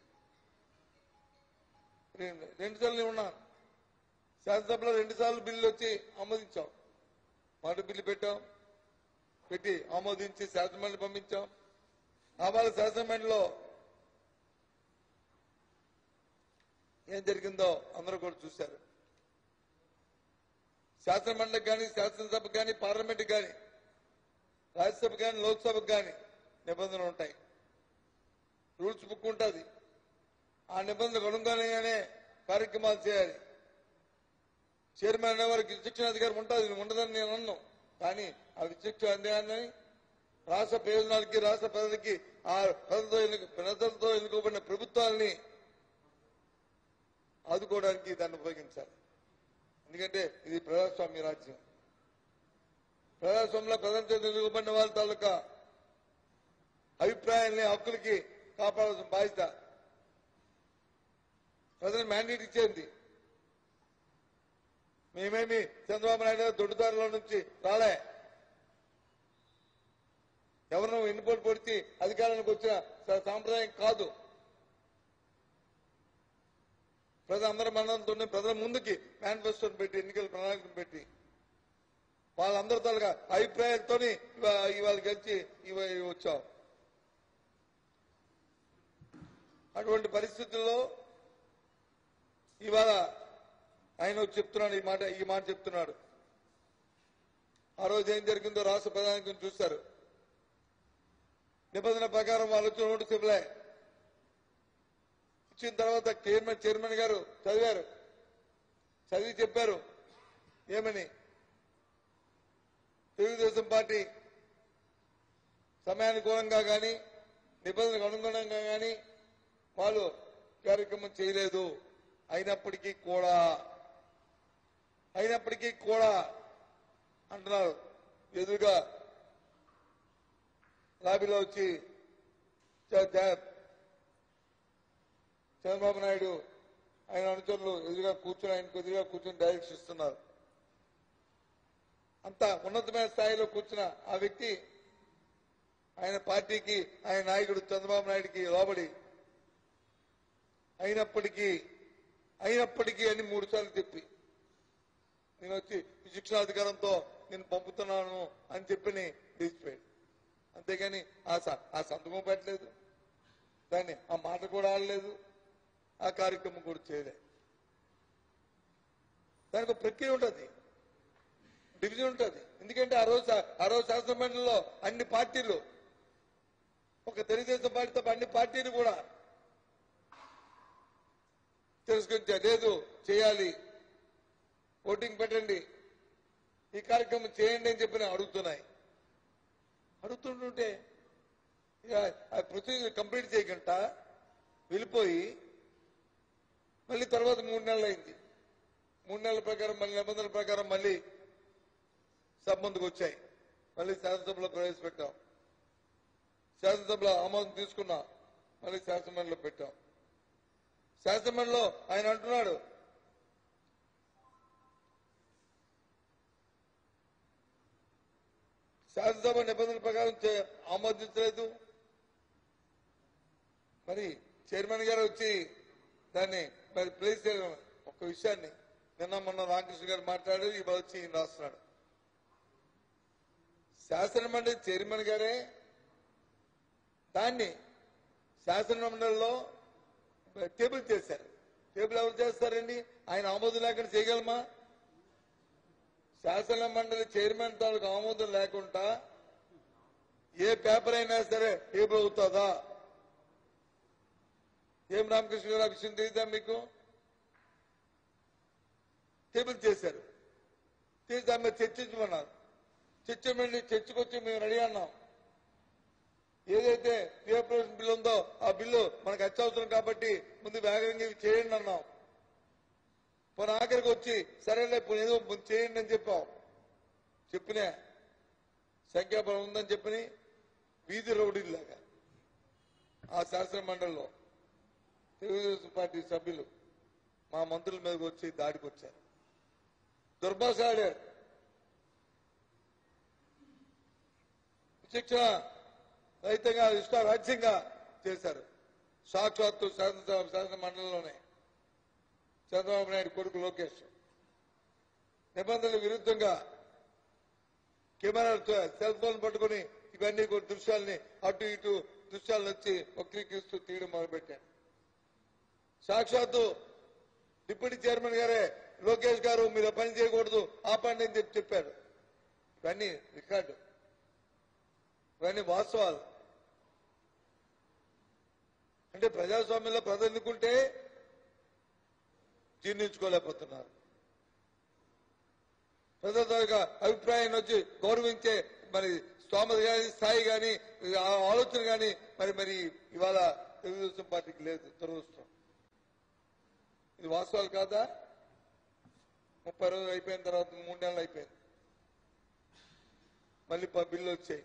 2 సార్లు ఉన్నాను శాసనసభలో, 2 సార్లు బిల్లు వచ్చి ఆమోదించాం. మాట బిల్లు పెట్టి ఆమోదించి శాసనమండలి పంపించాం. వాళ్ళ శాసనమండలిలో ఏం జరిగిందో అందరూ కూడా చూశారు. శాసనమండలికి కానీ, శాసనసభకు కానీ, పార్లమెంట్కి కానీ, రాజ్యసభకు కానీ, లోక్సభకు కానీ నిబంధనలు ఉంటాయి, రూల్స్ బుక్ ఉంటుంది. ఆ నిబంధనలకు అనుగుణంగానే కార్యక్రమాలు చేయాలి. చైర్మన్ అనే వారికి విచక్షణ అధికారం ఉంటుంది, ఉండదని నేను అన్నాను. కానీ ఆ విచక్షణ అధికారాన్ని రాష్ట్ర ప్రయోజనాలకి, రాష్ట్ర ప్రజలకి, ఆ ప్రజలతో ఎన్నుకోబడిన ప్రభుత్వాలని ఆదుకోవడానికి దాన్ని ఉపయోగించాలి. ఎందుకంటే ఇది ప్రజాస్వామ్య రాజ్యం. ప్రజాస్వామ్యంలో ప్రజలతో ఎన్నుకోబడిన వాళ్ళ తాలూకా అభిప్రాయాల్ని, హక్కులకి కాపాడాల్సిన బాధ్యత ప్రజలు మ్యాండేట్ ఇచ్చేది. మేమేమి చంద్రబాబు నాయుడు గారు దొడ్డుదారిలో నుంచి రాలే. ఎవరినో ఎన్నిపోటు పొడిచి అధికారానికి వచ్చిన సాంప్రదాయం కాదు. ప్రజలందరూ మనంతో ప్రజల ముందుకి మేనిఫెస్టోని పెట్టి, ఎన్నికల ప్రణాళికను పెట్టి, వాళ్ళందరి తాలూకా అభిప్రాయాలతో ఇవాళ గెలిచి వచ్చాం. అటువంటి పరిస్థితుల్లో ఇవాళ ఆయన చెప్తున్నాడు, ఈ మాట చెప్తున్నాడు. ఆ రోజు ఏం జరిగిందో రాష్ట్ర ప్రధాని చూశారు. నిబంధన ప్రకారం వాళ్ళు వచ్చిన నోటీస్ ఇవ్వలే. ఇచ్చిన తర్వాత చైర్మన్ గారు చదివారు. చదివి చెప్పారు ఏమని, తెలుగుదేశం పార్టీ సమయానుకూలంగా కానీ నిబంధనలకు అనుగుణంగా కానీ వాళ్ళు కార్యక్రమం చేయలేదు. అయినప్పటికీ కూడా అంటున్నారు. ఎదురుగా లాబీలో వచ్చి చంద్రబాబు నాయుడు ఆయన అనుచరులు ఆయనకు ఎదురుగా కూర్చొని డైరెక్షన్ ఇస్తున్నారు. అంత ఉన్నతమైన స్థాయిలో కూర్చున్న ఆ వ్యక్తి ఆయన పార్టీకి, ఆయన నాయకుడు చంద్రబాబు నాయుడికి లోబడి అయినప్పటికీ అని 3 సార్లు చెప్పి నేను వచ్చి శిక్షణాధికారంతో నేను పంపుతున్నాను అని చెప్పి తీసిపోయాడు. అంతేగాని ఆ సంతకం పెట్టలేదు, దాన్ని ఆ మాట కూడా ఆడలేదు, ఆ కార్యక్రమం కూడా చేయలేదు. దానికి ఒక ప్రక్రియ ఉంటుంది, డివిజన్ ఉంటుంది. ఎందుకంటే ఆ రోజు శాసనమండలిలో అన్ని పార్టీలు, ఒక తెలుగుదేశం పార్టీ తప్ప అన్ని పార్టీలు కూడా తిరస్కరించారు. లేదు చేయాలి, ఓటింగ్ పెట్టండి, ఈ కార్యక్రమం చేయండి అని చెప్పి అడుగుతుంటే ప్రొసీజర్ కంప్లీట్ చేయకుండా వెళ్ళిపోయి మళ్ళీ తర్వాత 3 నెలలు అయింది. 3 నెలల ప్రకారం మళ్ళీ నిబంధనల ప్రకారం మళ్ళీ సభ ముందుకు వచ్చాయి. మళ్ళీ శాసనసభలో ప్రవేశపెట్టాం. శాసనసభలో ఆమోదం తీసుకున్నాం. మళ్ళీ శాసనమండలిలో పెట్టాం. శాసనమండలిలో ఆయన అంటున్నాడు, శాసనసభ నిబంధనల ప్రకారం ఆమోదించలేదు. మరి చైర్మన్ గారు వచ్చి దాన్ని మరి ప్లేస్ చేయడం, ఒక విషయాన్ని నిన్న మొన్న రామకృష్ణ గారు మాట్లాడారు, ఇవాళ వచ్చి ఈయన రాస్తున్నాడు. శాసనమండలి చైర్మన్ గారే దాన్ని శాసనమండలిలో టేబుల్ చేశారు. టేబుల్ ఎవరు చేస్తారండి? ఆయన ఆమోదం లేకుండా చేయగలమా? శాసన మండలి చైర్మన్ తాలూకు ఆమోదం లేకుండా ఏ పేపర్ అయినా సరే టేబుల్ అవుతుందా? ఏం రామకృష్ణ గారు, ఆ విషయం తెలియదా మీకు? టేబుల్ చేశారు, చేసి దాని మీద చర్చించమన్నారు. చర్చకొచ్చి మేము రెడీ అన్నాం. ఏదైతే రీఅప్రూవల్ బిల్లు ఉందో ఆ బిల్లు మనకు అత్యవసరం కాబట్టి ముందు వేగంగా చేయండి అన్నాం. పోనీ ఆఖరికి వచ్చి సరేలే ఏదో చేయండి అని చెప్పినా సంఖ్యాబలం ఉందని చెప్పని వీధి రౌడీలాగా ఆ శాసన మండలిలో తెలుగుదేశం పార్టీ సభ్యులు మా మంత్రుల మీదకి వచ్చి దాడికి వచ్చారు. దుర్భాష ఆడారు. శిక్షణ రహితంగా ఇష్టారాజ్యంగా చేశారు. సాక్షాత్తు శాసన మండలిలోనే చంద్రబాబు నాయుడు కొడుకు లోకేష్ నిబంధనల విరుద్ధంగా కెమెరాలతో సెల్ ఫోన్ పట్టుకుని ఇవన్నీ దృశ్యాలని అటు ఇటు దృశ్యాలను వచ్చి వక్రీకరిస్తూ తీయడం మొదలుపెట్టాడు. సాక్షాత్తు డిప్యూటీ చైర్మన్ గారే లోకేష్ గారు మీరు పని చేయకూడదు, ఆపండి అని చెప్పారు. ఇవన్నీ రికార్డు, ఇవన్నీ వాస్తవాలు. అంటే ప్రజాస్వామ్యంలో ప్రజలు ఎన్నుకుంటే జీర్ణించుకోలేకపోతున్నారు. ప్రజల తాలూకా అభిప్రాయాన్ని వచ్చి గౌరవించే మరి స్తోమత కానీ స్థాయి కానీ ఆలోచన కానీ మరి ఇవాళ తెలుగుదేశం పార్టీకి లేదు. దురదృష్టం. ఇది వాస్తవాలు కాదా? 30 రోజులు అయిపోయిన తర్వాత 3 నెలలు అయిపోయింది. మళ్ళీ బిల్లు వచ్చాయి.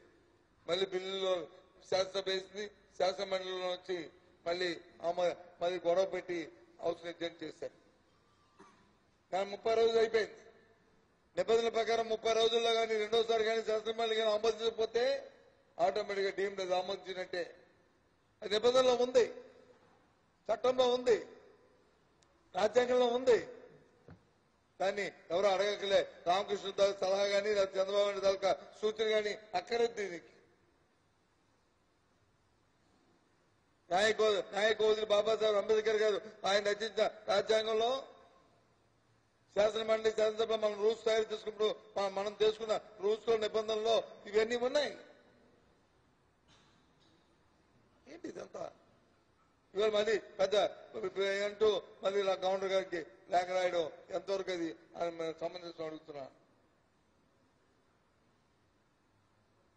మళ్ళీ బిల్లులో శాసనసభ వేసింది. శాసన మండలిలో వచ్చి మళ్ళీ గొడవ పెట్టి హౌస్ అడ్జెంట్ చేశారు. కానీ 30 రోజులు అయిపోయింది. నిబంధనల ప్రకారం 30 రోజుల్లో కానీ రెండోసారి కానీ శాసనమండలి కానీ ఆమోదించకపోతే ఆటోమేటిక్ గా డీమ్డ్ అది ఆమోదించినట్టే. అది నిబంధనలో ఉంది, చట్టంలో ఉంది, రాజ్యాంగంలో ఉంది. దాన్ని ఎవరు అడగకలే. రామకృష్ణ తాలూకా సలహా కానీ లేదా చంద్రబాబు నాయుడు తాలూకా సూచన కానీ అక్కర్లేదు. దీనికి న్యాయకోవిదులు బాబాసాహెబ్ అంబేద్కర్ గారు ఆయన రచించిన రాజ్యాంగంలో శాసనమండలి శాసనసభ మనం రూల్స్ తయారు చేసుకున్నప్పుడు మనం చేసుకున్న రూల్స్ లో నిబంధనలో ఇవన్నీ ఉన్నాయి. ఏంటి ఇదంతా? ఇవాళ మళ్ళీ పెద్ద అంటూ మళ్ళీ ఇలా గవర్నర్ గారికి లేఖ రాయడం ఎంతవరకు అది సంబంధించిన అడుగుతున్నా.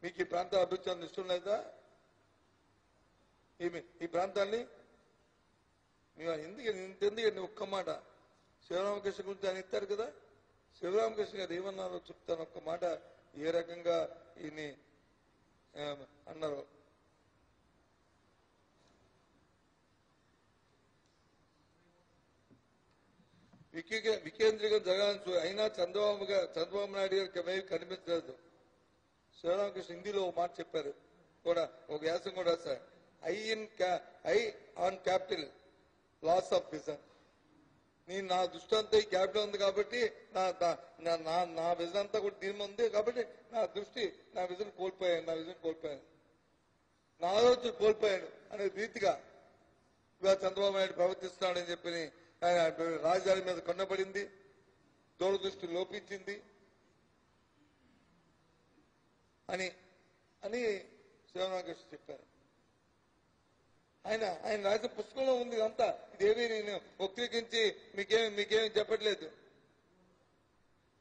మీకు ఈ ప్రాంత అభివృద్ధి ఇష్టం లేదా? ఈ ప్రాంతాన్ని ఎందుకండి ఒక్క మాట శివరామకృష్ణ గురించి ఆయన ఇస్తారు కదా. శివరామకృష్ణ గారు ఏమన్నారో చెప్తాను ఒక్క మాట. ఏ రకంగా ఈయన్ని అన్నారు. వికేంద్రీకరణ జరగాలని అయినా చంద్రబాబు నాయుడు గారికి కనిపించలేదు. శివరామకృష్ణ హిందీలో ఒక మాట చెప్పారు కూడా, ఒక వ్యాసం కూడా sir. I on capital loss of vision. నా దృష్టి అంతా ఈ క్యాపిటల్ ఉంది కాబట్టి నా విజన్ అంతా కూడా దీని ఉంది కాబట్టి నా విజన్ కోల్పోయాను, నా ఆలోచన కోల్పోయాడు అనే రీతిగా ఇవాళ చంద్రబాబు నాయుడు ప్రవర్తిస్తున్నాడని చెప్పి ఆయన రాజధాని మీద కొన్నబడింది, దూరదృష్టి లోపించింది అని శివరామకృష్ణ చెప్పారు. ఆయన రాసిన పుస్తకంలో ఉంది ఇదంతా. ఇదేవి నేను వక్రీకరించి మీకేమి చెప్పట్లేదు.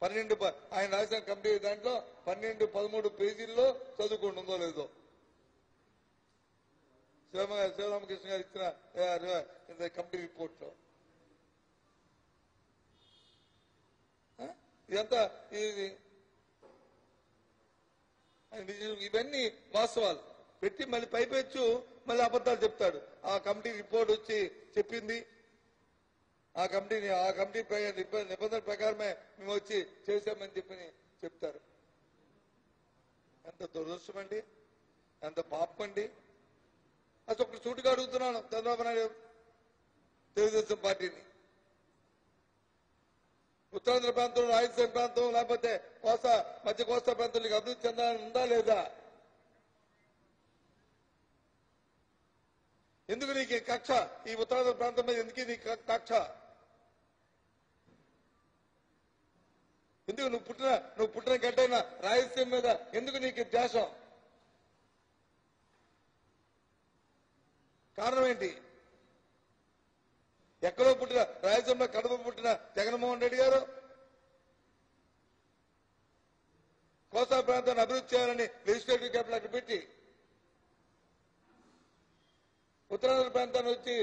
12 ఆయన రాసిన కమిటీ దాంట్లో 12-13 పేజీల్లో చదువుకోండి ఉందో లేదో. శివరామకృష్ణ గారు ఇచ్చిన కమిటీ రిపోర్ట్ లో ఇదంతా ఇవన్నీ వాస్తవాలు పెట్టి మళ్ళీ పైపెచ్చు మళ్ళీ అబద్ధాలు చెప్తాడు. ఆ కమిటీ రిపోర్ట్ వచ్చి చెప్పింది, ఆ కమిటీ నిబంధనల ప్రకారమే మేము వచ్చి చేశామని చెప్పి చెప్తారు. ఎంత దురదృష్టం అండి, ఎంత పాపం అండి. అసలు ఒకటి సూటిగా అడుగుతున్నాను చంద్రబాబు నాయుడు తెలుగుదేశం పార్టీని. ఉత్తరాంధ్ర ప్రాంతం, రాయలసీమ ప్రాంతం లేకపోతే మధ్య కోస్తా ప్రాంతాలకు అభివృద్ధి చెందాలని ఉందా లేదా? ఎందుకు నీకు కక్ష? ఈ ఉత్తరాంధ్ర ప్రాంతం మీద ఎందుకు నీకు కక్ష? ఎందుకు నువ్వు పుట్టిన గడ్డైన రాయలసీమ మీద ఎందుకు నీకు ద్వేషం? కారణం ఏంటి? ఎక్కడో పుట్టిన రాయలసీమలో కడప పుట్టిన జగన్మోహన్ రెడ్డి గారు కోస్తా ప్రాంతాన్ని అభివృద్ధి చేయాలని లెజిస్లేటివ్ క్యాపిటల్ అక్కడ పెట్టి ఉత్తరాంధ్ర ప్రాంతాన్ని వచ్చి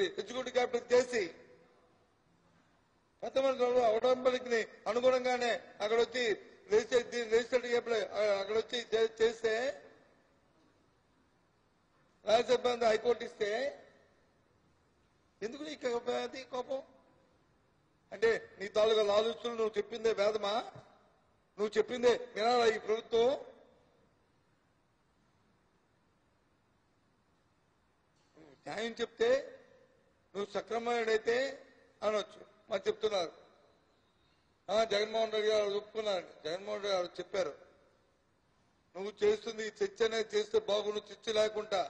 ఎగ్జిక్యూటివ్ క్యాపిటల్ చేసి పెద్దమంది అవడంబలికి అనుగుణంగానే అక్కడ వచ్చి లెజిస్లేటివ్ క్యాపిటల్ అక్కడ వచ్చి చేస్తే రాయలసీమ ప్రాంతం హైకోర్టు ఇస్తే ఎందుకు నీకు అది కోపం? అంటే నీ తాలూకా లాలుచులు నువ్వు చెప్పిందే వేదమా? నువ్వు చెప్పిందే వినాలా ఈ ప్రభుత్వం? న్యాయం చెప్తే నువ్వు సక్రమమైనడైతే అనొచ్చు. మరి చెప్తున్నారు జగన్మోహన్ రెడ్డి గారు ఒప్పుకున్నారు. జగన్మోహన్ రెడ్డి గారు చెప్పారు, నువ్వు చేస్తుంది చర్చ అనేది చేస్తే బాగుండు, చర్చ లేకుండా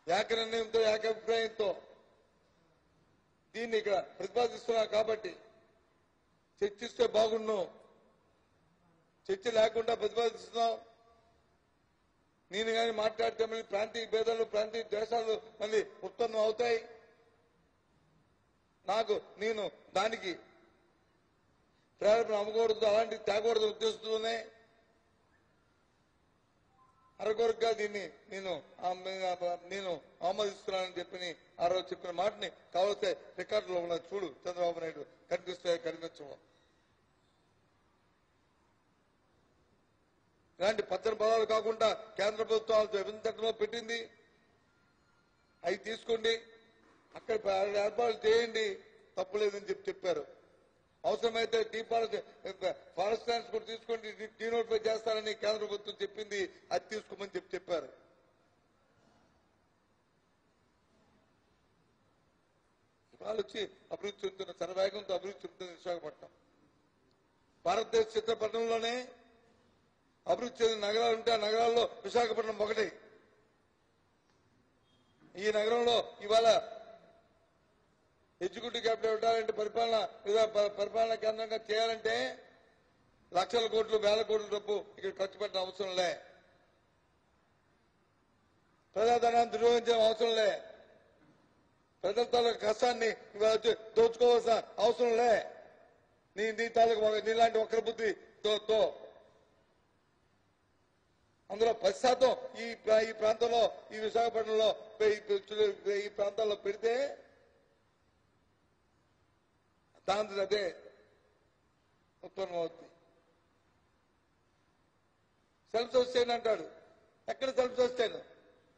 ఏకనిర్ణయంతో ఏకాభిప్రాయంతో దీన్ని ఇక్కడ ప్రతిపాదిస్తున్నా కాబట్టి చర్చిస్తే బాగుండు, చర్చ లేకుండా ప్రతిపాదిస్తున్నావు. నేను కానీ మాట్లాడితే మళ్ళీ ప్రాంతీయ భేదాలు, ప్రాంతీయ దేశాలు మళ్ళీ ఉత్పన్నం అవుతాయి. నేను దానికి ప్రేరేపణ అమ్మకూడదు, అలాంటివి తేకూడదు ఉద్దేశంతోనే అరకొరగా దీన్ని నేను ఆమోదిస్తున్నానని చెప్పి ఆ రోజు చెప్పిన మాటని కావలసే రికార్డులో చూడు చంద్రబాబు నాయుడు కనిపిస్తాయి కనిపించవు. ఇలాంటి పచ్చని పదాలు కాకుండా కేంద్ర ప్రభుత్వాలతో విభజన చట్టంలో పెట్టింది, అవి తీసుకోండి. అక్కడ ఏర్పాట్లు చేయండి, తప్పులేదని చెప్పారు. అవసరమైతే ఫారెస్ట్ ల్యాండ్స్ కూడా తీసుకోండి, డీనోటిఫై చేస్తారని కేంద్ర ప్రభుత్వం చెప్పింది, అది తీసుకోమని చెప్పారు. ఇవాళ వచ్చి అభివృద్ధి చెందుతున్న శరవేగంతో అభివృద్ధి చెందుతుంది విశాఖపట్నం. భారతదేశ చిత్రపటంలోనే అభివృద్ధి చెందిన నగరాలు ఉంటే ఆ నగరాల్లో విశాఖపట్నం ఒకటి. ఈ నగరంలో ఇవాళ ఎగ్జిక్యూటివ్ క్యాపిటల్ ఉండాలంటే పరిపాలనా కేంద్రంగా చేయాలంటే లక్షల కోట్లు, వేల కోట్ల డబ్బు ఇక్కడ ఖర్చు పెట్టిన అవసరం లే. ప్రజాధనాన్ని దుర్వినియోగించడం అవసరం లే. ప్రజల తాలూకు కష్టాన్ని ఇవాళ దోచుకోవాల్సిన అవసరం లే. నీ తాలూకు నీలాంటి ఒక్కరి బుద్ధితో అందులో 10% ఈ ప్రాంతంలో, ఈ విశాఖపట్నంలో ఈ ప్రాంతాల్లో పెడితే దాని అదే ఉత్పన్నం అవుతుంది. సెల్ఫ్ సస్టైన్ అంటాడు. ఎక్కడ సెల్ఫ్ సస్టైన్?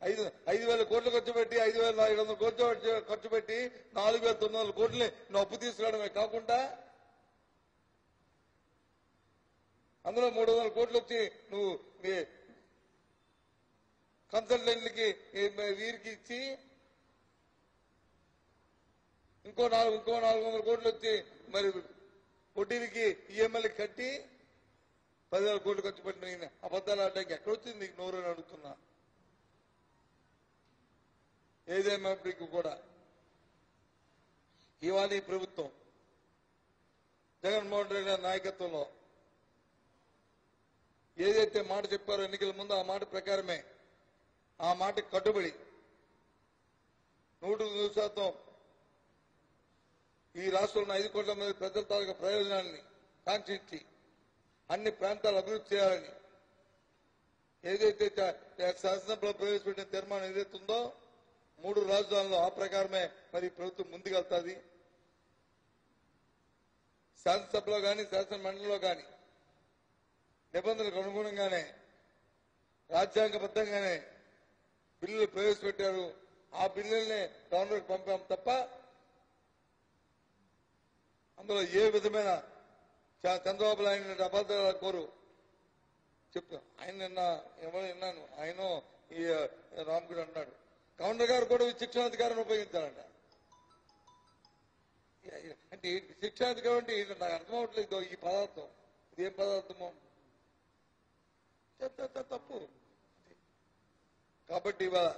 5,000 కోట్లు ఖర్చు పెట్టి 5,500 కోట్లు ఖర్చు పెట్టి 4,900 కోట్లని నువ్వు అప్పు తీసుకురావడమే కాకుండా అందులో 300 కోట్లు వచ్చి నువ్వు కన్సల్టెంట్లకి వీరికి ఇచ్చి ఇంకో 400 కోట్లు వచ్చి మరి వడ్డీలకి ఈఎంఐలకి కట్టి 10,000 కోట్లు ఖర్చు పెట్టిన అబద్దాలు ఆడడానికి ఎక్కడొచ్చింది నీకు నోరు అని అడుగుతున్నా. ఏదేమైనప్పటికీ కూడా ఇవాళ ఈ ప్రభుత్వం జగన్మోహన్ రెడ్డి గారి నాయకత్వంలో ఏదైతే మాట చెప్పారో ఎన్నికల ముందు ఆ మాట ప్రకారమే, ఆ మాటకు కట్టుబడి 100% ఈ రాష్ట్రంలో 5 కోట్ల మంది ప్రజల తాలూకా ప్రయోజనాన్ని కాంక్షించి అన్ని ప్రాంతాలు అభివృద్ధి చేయాలని ఏదైతే శాసనసభలో ప్రవేశపెట్టిన తీర్మానం ఏదైతే ఉందో 3 రాజధానులు ఆ ప్రకారమే మరి ప్రభుత్వం ముందుకెళ్తాది. శాసనసభలో కానీ శాసన మండలిలో కానీ నిబంధనలకు అనుగుణంగానే రాజ్యాంగబద్ధంగానే బిల్లులు ప్రవేశపెట్టారు. ఆ బిల్లుల్ని గవర్నర్కి పంపాం తప్ప అందులో ఏ విధమైన చంద్రబాబు నాయుడు అబద్ధాల కోరు చెప్పు. ఆయన నిన్న ఎవరు విన్నాను, ఆయన ఈ రామగుడి అన్నాడు గవర్నర్ గారు కూడా శిక్షణాధికారాన్ని ఉపయోగించాలంట. అంటే శిక్షణాధికారం అంటే నాకు అర్థం అవట్లేదు. ఈ పదార్థం ఇదేం పదార్థమో తప్పు. కాబట్టి ఇవాళ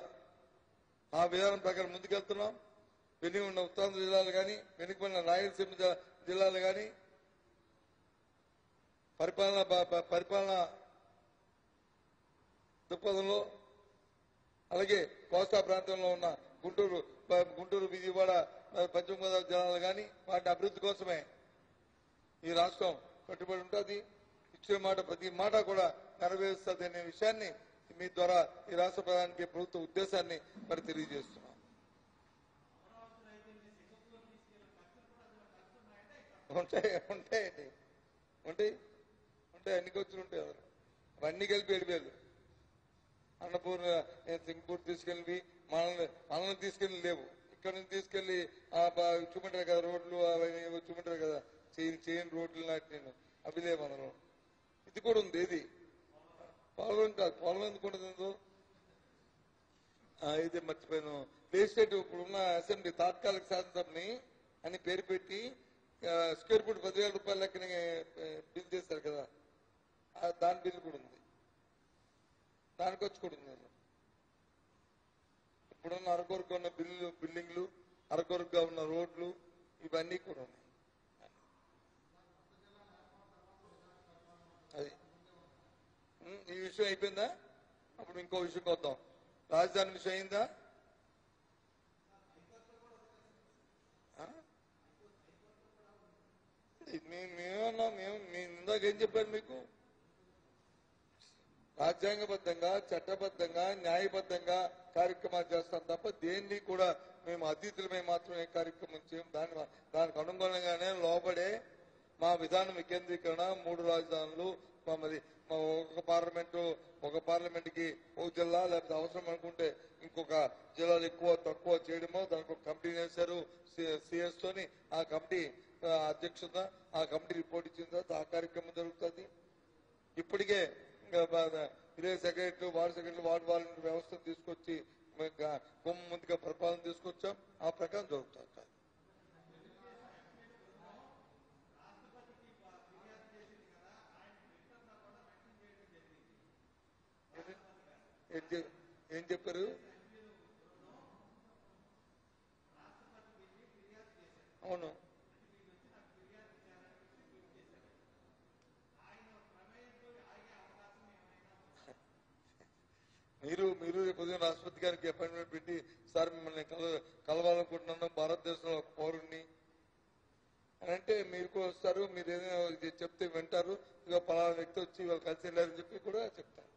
ఆ విధానం ప్రకారం ముందుకెళ్తున్నాం. వెనుక ఉన్న ఉత్తరాంధ్ర జిల్లాలు కానీ వెనుకబడిన రాయలసీమ జిల్లాలు కానీ పరిపాలన దృక్పథంలో, అలాగే కోస్తా ప్రాంతంలో ఉన్న గుంటూరు విజయవాడ పశ్చిమ గోదావరి జిల్లాలు కానీ వాటి అభివృద్ధి కోసమే ఈ రాష్ట్రం కట్టుబడి ఉంటుంది. ఇచ్చే మాట ప్రతి మాట కూడా నెరవేరుస్తుంది అనే విషయాన్ని మీ ద్వారా ఈ రాష్ట్ర ప్రధానికి ప్రభుత్వ ఉద్దేశాన్ని మరి తెలియజేస్తున్నాం. ఉంటాయండి, ఉంటాయి అన్ని ఖర్చులు ఉంటాయి. అవన్నీ కలిపి 7,000 అన్నపూర్ణ సింగపూర్ తీసుకెళ్ళి మనల్ని తీసుకెళ్ళి లేవు. ఇక్కడ నుంచి తీసుకెళ్లి చూపెట్టారు కదా రోడ్లు, అవన్నీ చూపెట్టారు కదా చేయని రోడ్లు నాటి అవి లేవు మనలో. ఇది కూడా ఉంది. ఏది పోలవరం కాదు, పోలవరం ఎందుకు ఉండదు? ఇదే మర్చిపోయాను. లెజిస్లేటివ్ ఇప్పుడున్న అసెంబ్లీ తాత్కాలిక శాసనసభని అని పేరు పెట్టి స్క్వేర్ ఫుట్ 10,000 రూపాయల లెక్కన బిల్ చేస్తారు కదా, దాని బిల్లు కూడా ఉంది, దానికి వచ్చి కూడా ఉంది. ఇప్పుడున్న అరకొరకు ఉన్న బిల్డింగ్లు, అరకొరకుగా ఉన్న రోడ్లు ఇవన్నీ కూడా ఉన్నాయి. అది ఈ విషయం అయిపోయిందా? అప్పుడు ఇంకో విషయం వద్దాం. రాజధాని విషయం అయిందా? మేము ఇందాకేం చెప్పాను మీకు? రాజ్యాంగబద్ధంగా, చట్టబద్ధంగా, న్యాయబద్ధంగా కార్యక్రమాలు చేస్తాం తప్ప దేన్ని కూడా మేము అతిథులమే మాత్రమే కార్యక్రమం చేయం. దానికి అనుగుణంగానే లోబడే మా విధాన వికేంద్రీకరణ, 3 రాజధానులు, మరి ఒక పార్లమెంట్కి ఒక జిల్లా లేకపోతే అవసరం అనుకుంటే ఇంకొక జిల్లాలు ఎక్కువ తక్కువ చేయడమో దానికి ఒక కమిటీ వేశారు సిఎస్ తోని. ఆ కమిటీ అధ్యక్షత, ఆ కమిటీ రిపోర్ట్ ఇచ్చిన తర్వాత ఆ కార్యక్రమం జరుగుతుంది. ఇప్పటికే village secretary, ward secretary, ward volunteer వ్యవస్థను తీసుకొచ్చి ముందుగా పరిపాలన తీసుకొచ్చాం. ఆ ప్రకారం జరుగుతుంది. ఏం చెప్పారు? అవును, మీరు పొద్దున రాష్ట్రపతి గారికి అపాయింట్మెంట్ పెట్టి, సార్ మిమ్మల్ని కలవాలనుకుంటున్నాను, భారతదేశంలో ఒక పౌరుణ్ణి అని అంటే మీరు కూడా వస్తారు. మీరు ఏదైనా చెప్తే వింటారు. ఇక పలానా వ్యక్తి వచ్చి వాళ్ళు కలిసి వెళ్ళారని చెప్పి కూడా చెప్తారు.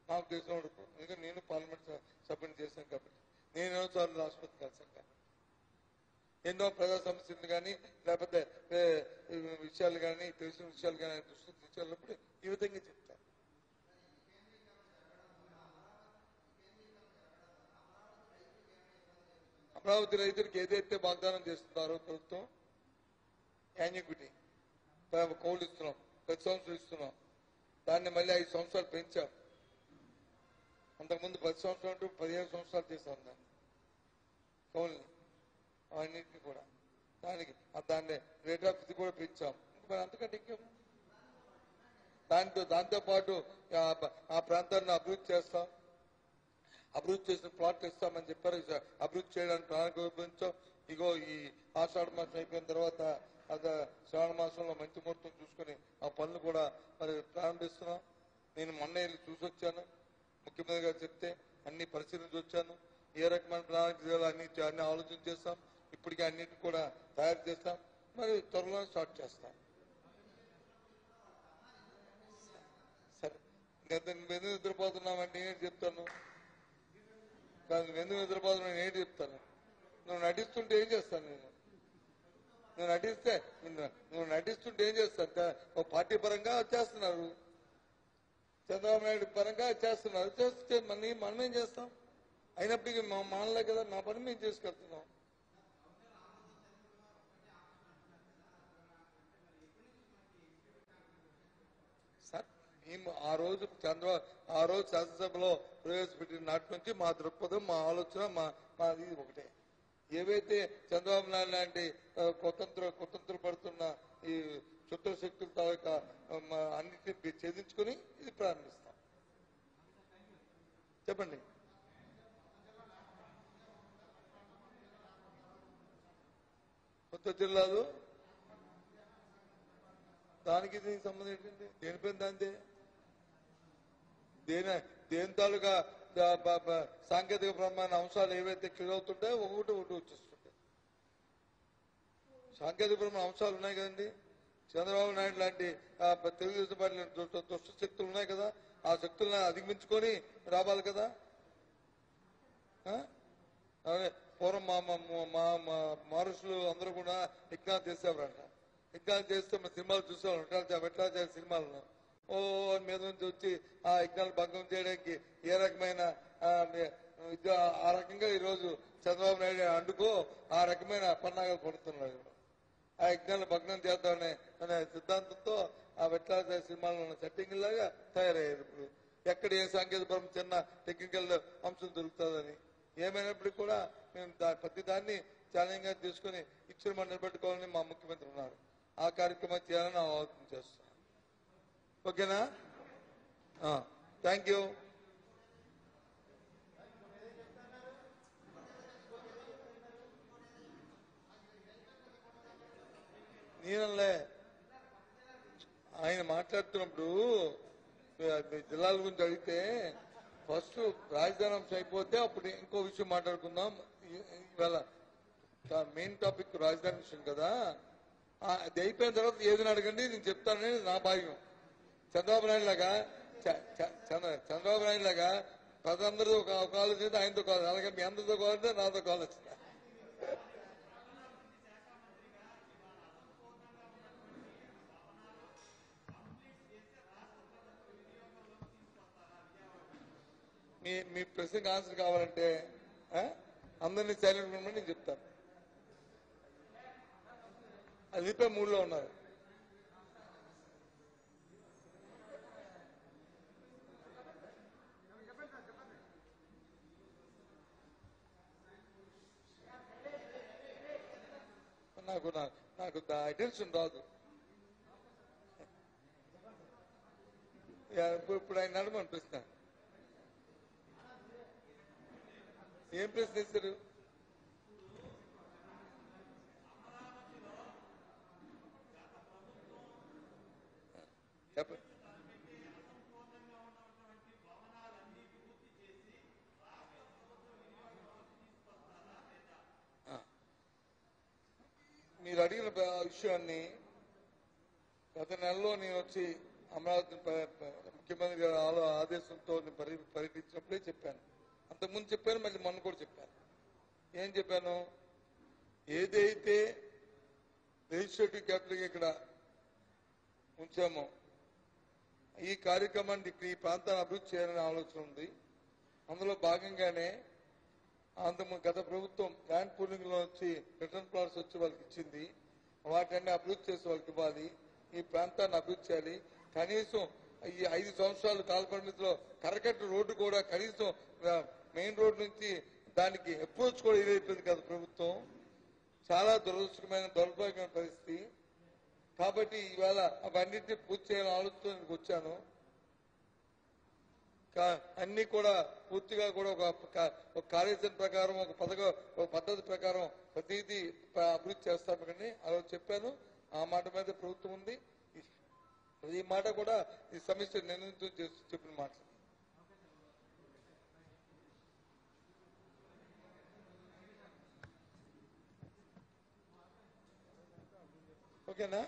నాకు దేశం వరకు ఎందుకంటే నేను పార్లమెంట్ సభ్యుని చేశాను కాబట్టి, నేను ఎన్నోసార్లు రాష్ట్రపతి కలిసాను కాబట్టి, ఎన్నో ప్రజా సమస్యలు కానీ లేకపోతే విషయాలు కానీ తెలిసిన విషయాలు కానీ దృష్టికి తీసుకెళ్ళినప్పుడు ఈ విధంగా చెప్తాను. అమరావతి రైతులకు ఏదైతే వాగ్దానం చేస్తున్నారో ప్రభుత్వం, యాన్యుటీ కౌలు ఇస్తున్నాం, 10 సంవత్సరాలు ఇస్తున్నాం. దాన్ని మళ్ళీ 5 సంవత్సరాలు పెంచాం. అంతకుముందు 10 సంవత్సరాలు అంటూ 15 సంవత్సరాలు చేశాం దాన్ని కౌలుని, అన్నింటినీ కూడా. దాన్ని రేట్ ఆఫ్ ఇది కూడా పెంచాం. మరి అంతకంటే ఇంకేం? దాంతో పాటు ఆ ప్రాంతాన్ని అభివృద్ధి చేస్తాం, అభివృద్ధి చేసిన ప్లాట్లు ఇస్తామని చెప్పారు. అభివృద్ధి చేయడానికి ప్రణాళిక రూపొందించాం. ఇగో ఈ ఆషాఢ మాసం అయిపోయిన తర్వాత శ్రావణ మాసంలో మంచి ముహూర్తం చూసుకుని ఆ పనులు కూడా మరి ప్రారంభిస్తున్నాం. నేను మొన్న వెళ్ళి చూసి వచ్చాను. ముఖ్యమంత్రి గారు చెప్తే అన్ని పరిశీలించి వచ్చాను. ఏ రకమైన ప్రణాళిక చేయాలో అన్ని ఆలోచన చేస్తాం. ఇప్పటికే అన్నింటినీ కూడా తయారు చేస్తాం. మరి త్వరలో స్టార్ట్ చేస్తాం. సరే, నువ్వెందుకు నిద్రపోతున్నావంటే నేనేంటి చెప్తాను? కాదు, నువ్వెందుకు నిద్రపోతున్నావు నేనేంటి చెప్తాను? నువ్వు నటిస్తుంటే ఏం చేస్తాను నేను? నువ్వు నటిస్తుంటే ఏం చేస్తాను? ఒక పార్టీ పరంగా చేస్తున్నారు, చంద్రబాబు నాయుడు పరంగా చేస్తున్నారు. చేస్తే మనం ఏం చేస్తాం? అయినప్పటికీ మానలే కదా, మా పని మేము చేసుకెళ్తున్నాం. సార్, ఆ రోజు శాసనసభలో ప్రవేశపెట్టిన నాటి నుంచి మా దృక్పథం, మా ఆలోచన, మాది ఒకటే. ఏవైతే చంద్రబాబు నాయుడు లాంటి కుతంత్ర పడుతున్న ఈ చుట్టూ శక్తుల తాలూకా అన్నింటినీ ఛేదించుకుని ఇది ప్రారంభిస్తాం. చెప్పండి. కొత్త జిల్లాలు దానికి దీనికి సంబంధం ఏంటండి? దేనిపైన దాంతే దేని తాలూకా సాంకేతిక ప్రమాణ అంశాలు ఏవైతే క్లియర్ అవుతుంటాయో ఒకటి వచ్చేస్తుంటాయి. సాంకేతిక ప్రమాణ అంశాలు ఉన్నాయి కదండి. చంద్రబాబు నాయుడు లాంటి తెలుగుదేశం పార్టీ దుష్ట శక్తులు ఉన్నాయి కదా, ఆ శక్తులను అధిగమించుకొని రావాలి కదా. పూర్వం మా మహర్షులు అందరూ కూడా యజ్ఞాలు చేసేవారంట. యజ్ఞాలు చేస్తే మన సినిమాలు చూసేవాళ్ళు, ఎట్లా చేసే సినిమాలను మీద నుంచి వచ్చి ఆ యజ్ఞాలు భంగం చేయడానికి ఏ రకమైన ఆ రకంగా ఈరోజు చంద్రబాబు నాయుడు అండుకో ఆ రకమైన పన్నాగాలు పడుతున్నాడు. ఆ యజ్ఞాలను భగ్నం చేద్దామనే సిద్ధాంతంతో ఆ వెట్లా సినిమాలో సెట్టింగ్ లాగా తయారయ్యారు. ఇప్పుడు ఎక్కడ ఏ సాంకేతిక చిన్న టెక్నికల్ అంశం దొరుకుతుందని. ఏమైనప్పటికీ కూడా మేము ప్రతి దాన్ని ఛాలెంజ్ గా తీసుకుని ఇచ్చిన మనం నిలబెట్టుకోవాలని మా ముఖ్యమంత్రి ఉన్నారు. ఆ కార్యక్రమం చేయాలని ఆలోచన చేస్తున్నాం. ఓకేనా? Thank you. నేనలే ఆయన మాట్లాడుతున్నప్పుడు జిల్లాల గురించి అడిగితే ఫస్ట్ రాజధాని అంశం అయిపోతే అప్పుడు ఇంకో విషయం మాట్లాడుకుందాం. ఇవాళ మెయిన్ టాపిక్ రాజధాని విషయం కదా. అది అయిపోయిన తర్వాత ఏదైనా అడగండి, నేను చెప్తానని నా భాగ్యం. చంద్రబాబు నాయుడు లాగా ప్రజలందరితో ఒక కాల్ వచ్చింది, ఆయనతో కాల్, అలాగే మీ అందరితో కాల్ వస్తే నాతో కాల్ వచ్చింది. మీ ప్రశ్నకు ఆన్సర్ కావాలంటే అందరినీ సైలెంట్ ఉండమని నేను చెప్తాను. అది మూడులో ఉన్నారు. నాకు అటెన్షన్ రాదు. ఇప్పుడు ఆయన నడమని ప్రశ్న ఏం ప్రశ్న ఇస్తారు? చెప్పండి. మీరు అడిగిన విషయాన్ని గత నెలలో నేను వచ్చి అమరావతి ముఖ్యమంత్రి గారి ఆదేశంతో పర్యటించినప్పుడే చెప్పాను. అంతకుముందు చెప్పాను, మళ్ళీ మొన్న కూడా చెప్పాను. ఏం చెప్పాను? ఏదైతే లెజిస్లేటివ్ క్యాపిటల్ ఇక్కడ ఉంచామో ఈ కార్యక్రమాన్ని ఇక్కడ ఈ ప్రాంతాన్ని అభివృద్ధి చేయాలనే ఆలోచన ఉంది. అందులో భాగంగానే గత ప్రభుత్వం ల్యాండ్ పూలింగ్ లో వచ్చి రిటర్న్ ప్లాట్స్ వచ్చి వాళ్ళకి ఇచ్చింది. వాటిని అభివృద్ధి చేసి వాళ్ళకి ఇవ్వాలి. ఈ ప్రాంతాన్ని అభివృద్ధి చేయాలి. కనీసం ఈ 5 సంవత్సరాలు కాలపరిమితిలో కరకట్ట రోడ్డు కూడా కనీసం మెయిన్ రోడ్ నుంచి దానికి అప్రోచ్ కూడా ఇదైపోయింది కదా ప్రభుత్వం. చాలా దురదృష్టకరమైన దౌర్భాగ్యమైన పరిస్థితి. కాబట్టి ఇవాళ అవన్నింటినీ పూర్తి చేయాలని ఆలోచనకు వచ్చాను. అన్ని కూడా పూర్తిగా కూడా ఒక కార్యాచరణ ప్రకారం ఒక పద్ధతి ప్రకారం ప్రతిదీ అభివృద్ధి చేస్తామని అలా చెప్పాను. ఆ మాట మీద ప్రభుత్వం ఉంది. ఈ మాట కూడా ఈ సమస్య నిర్ణయం చేసి చెప్పిన మాట. ఓకేనా?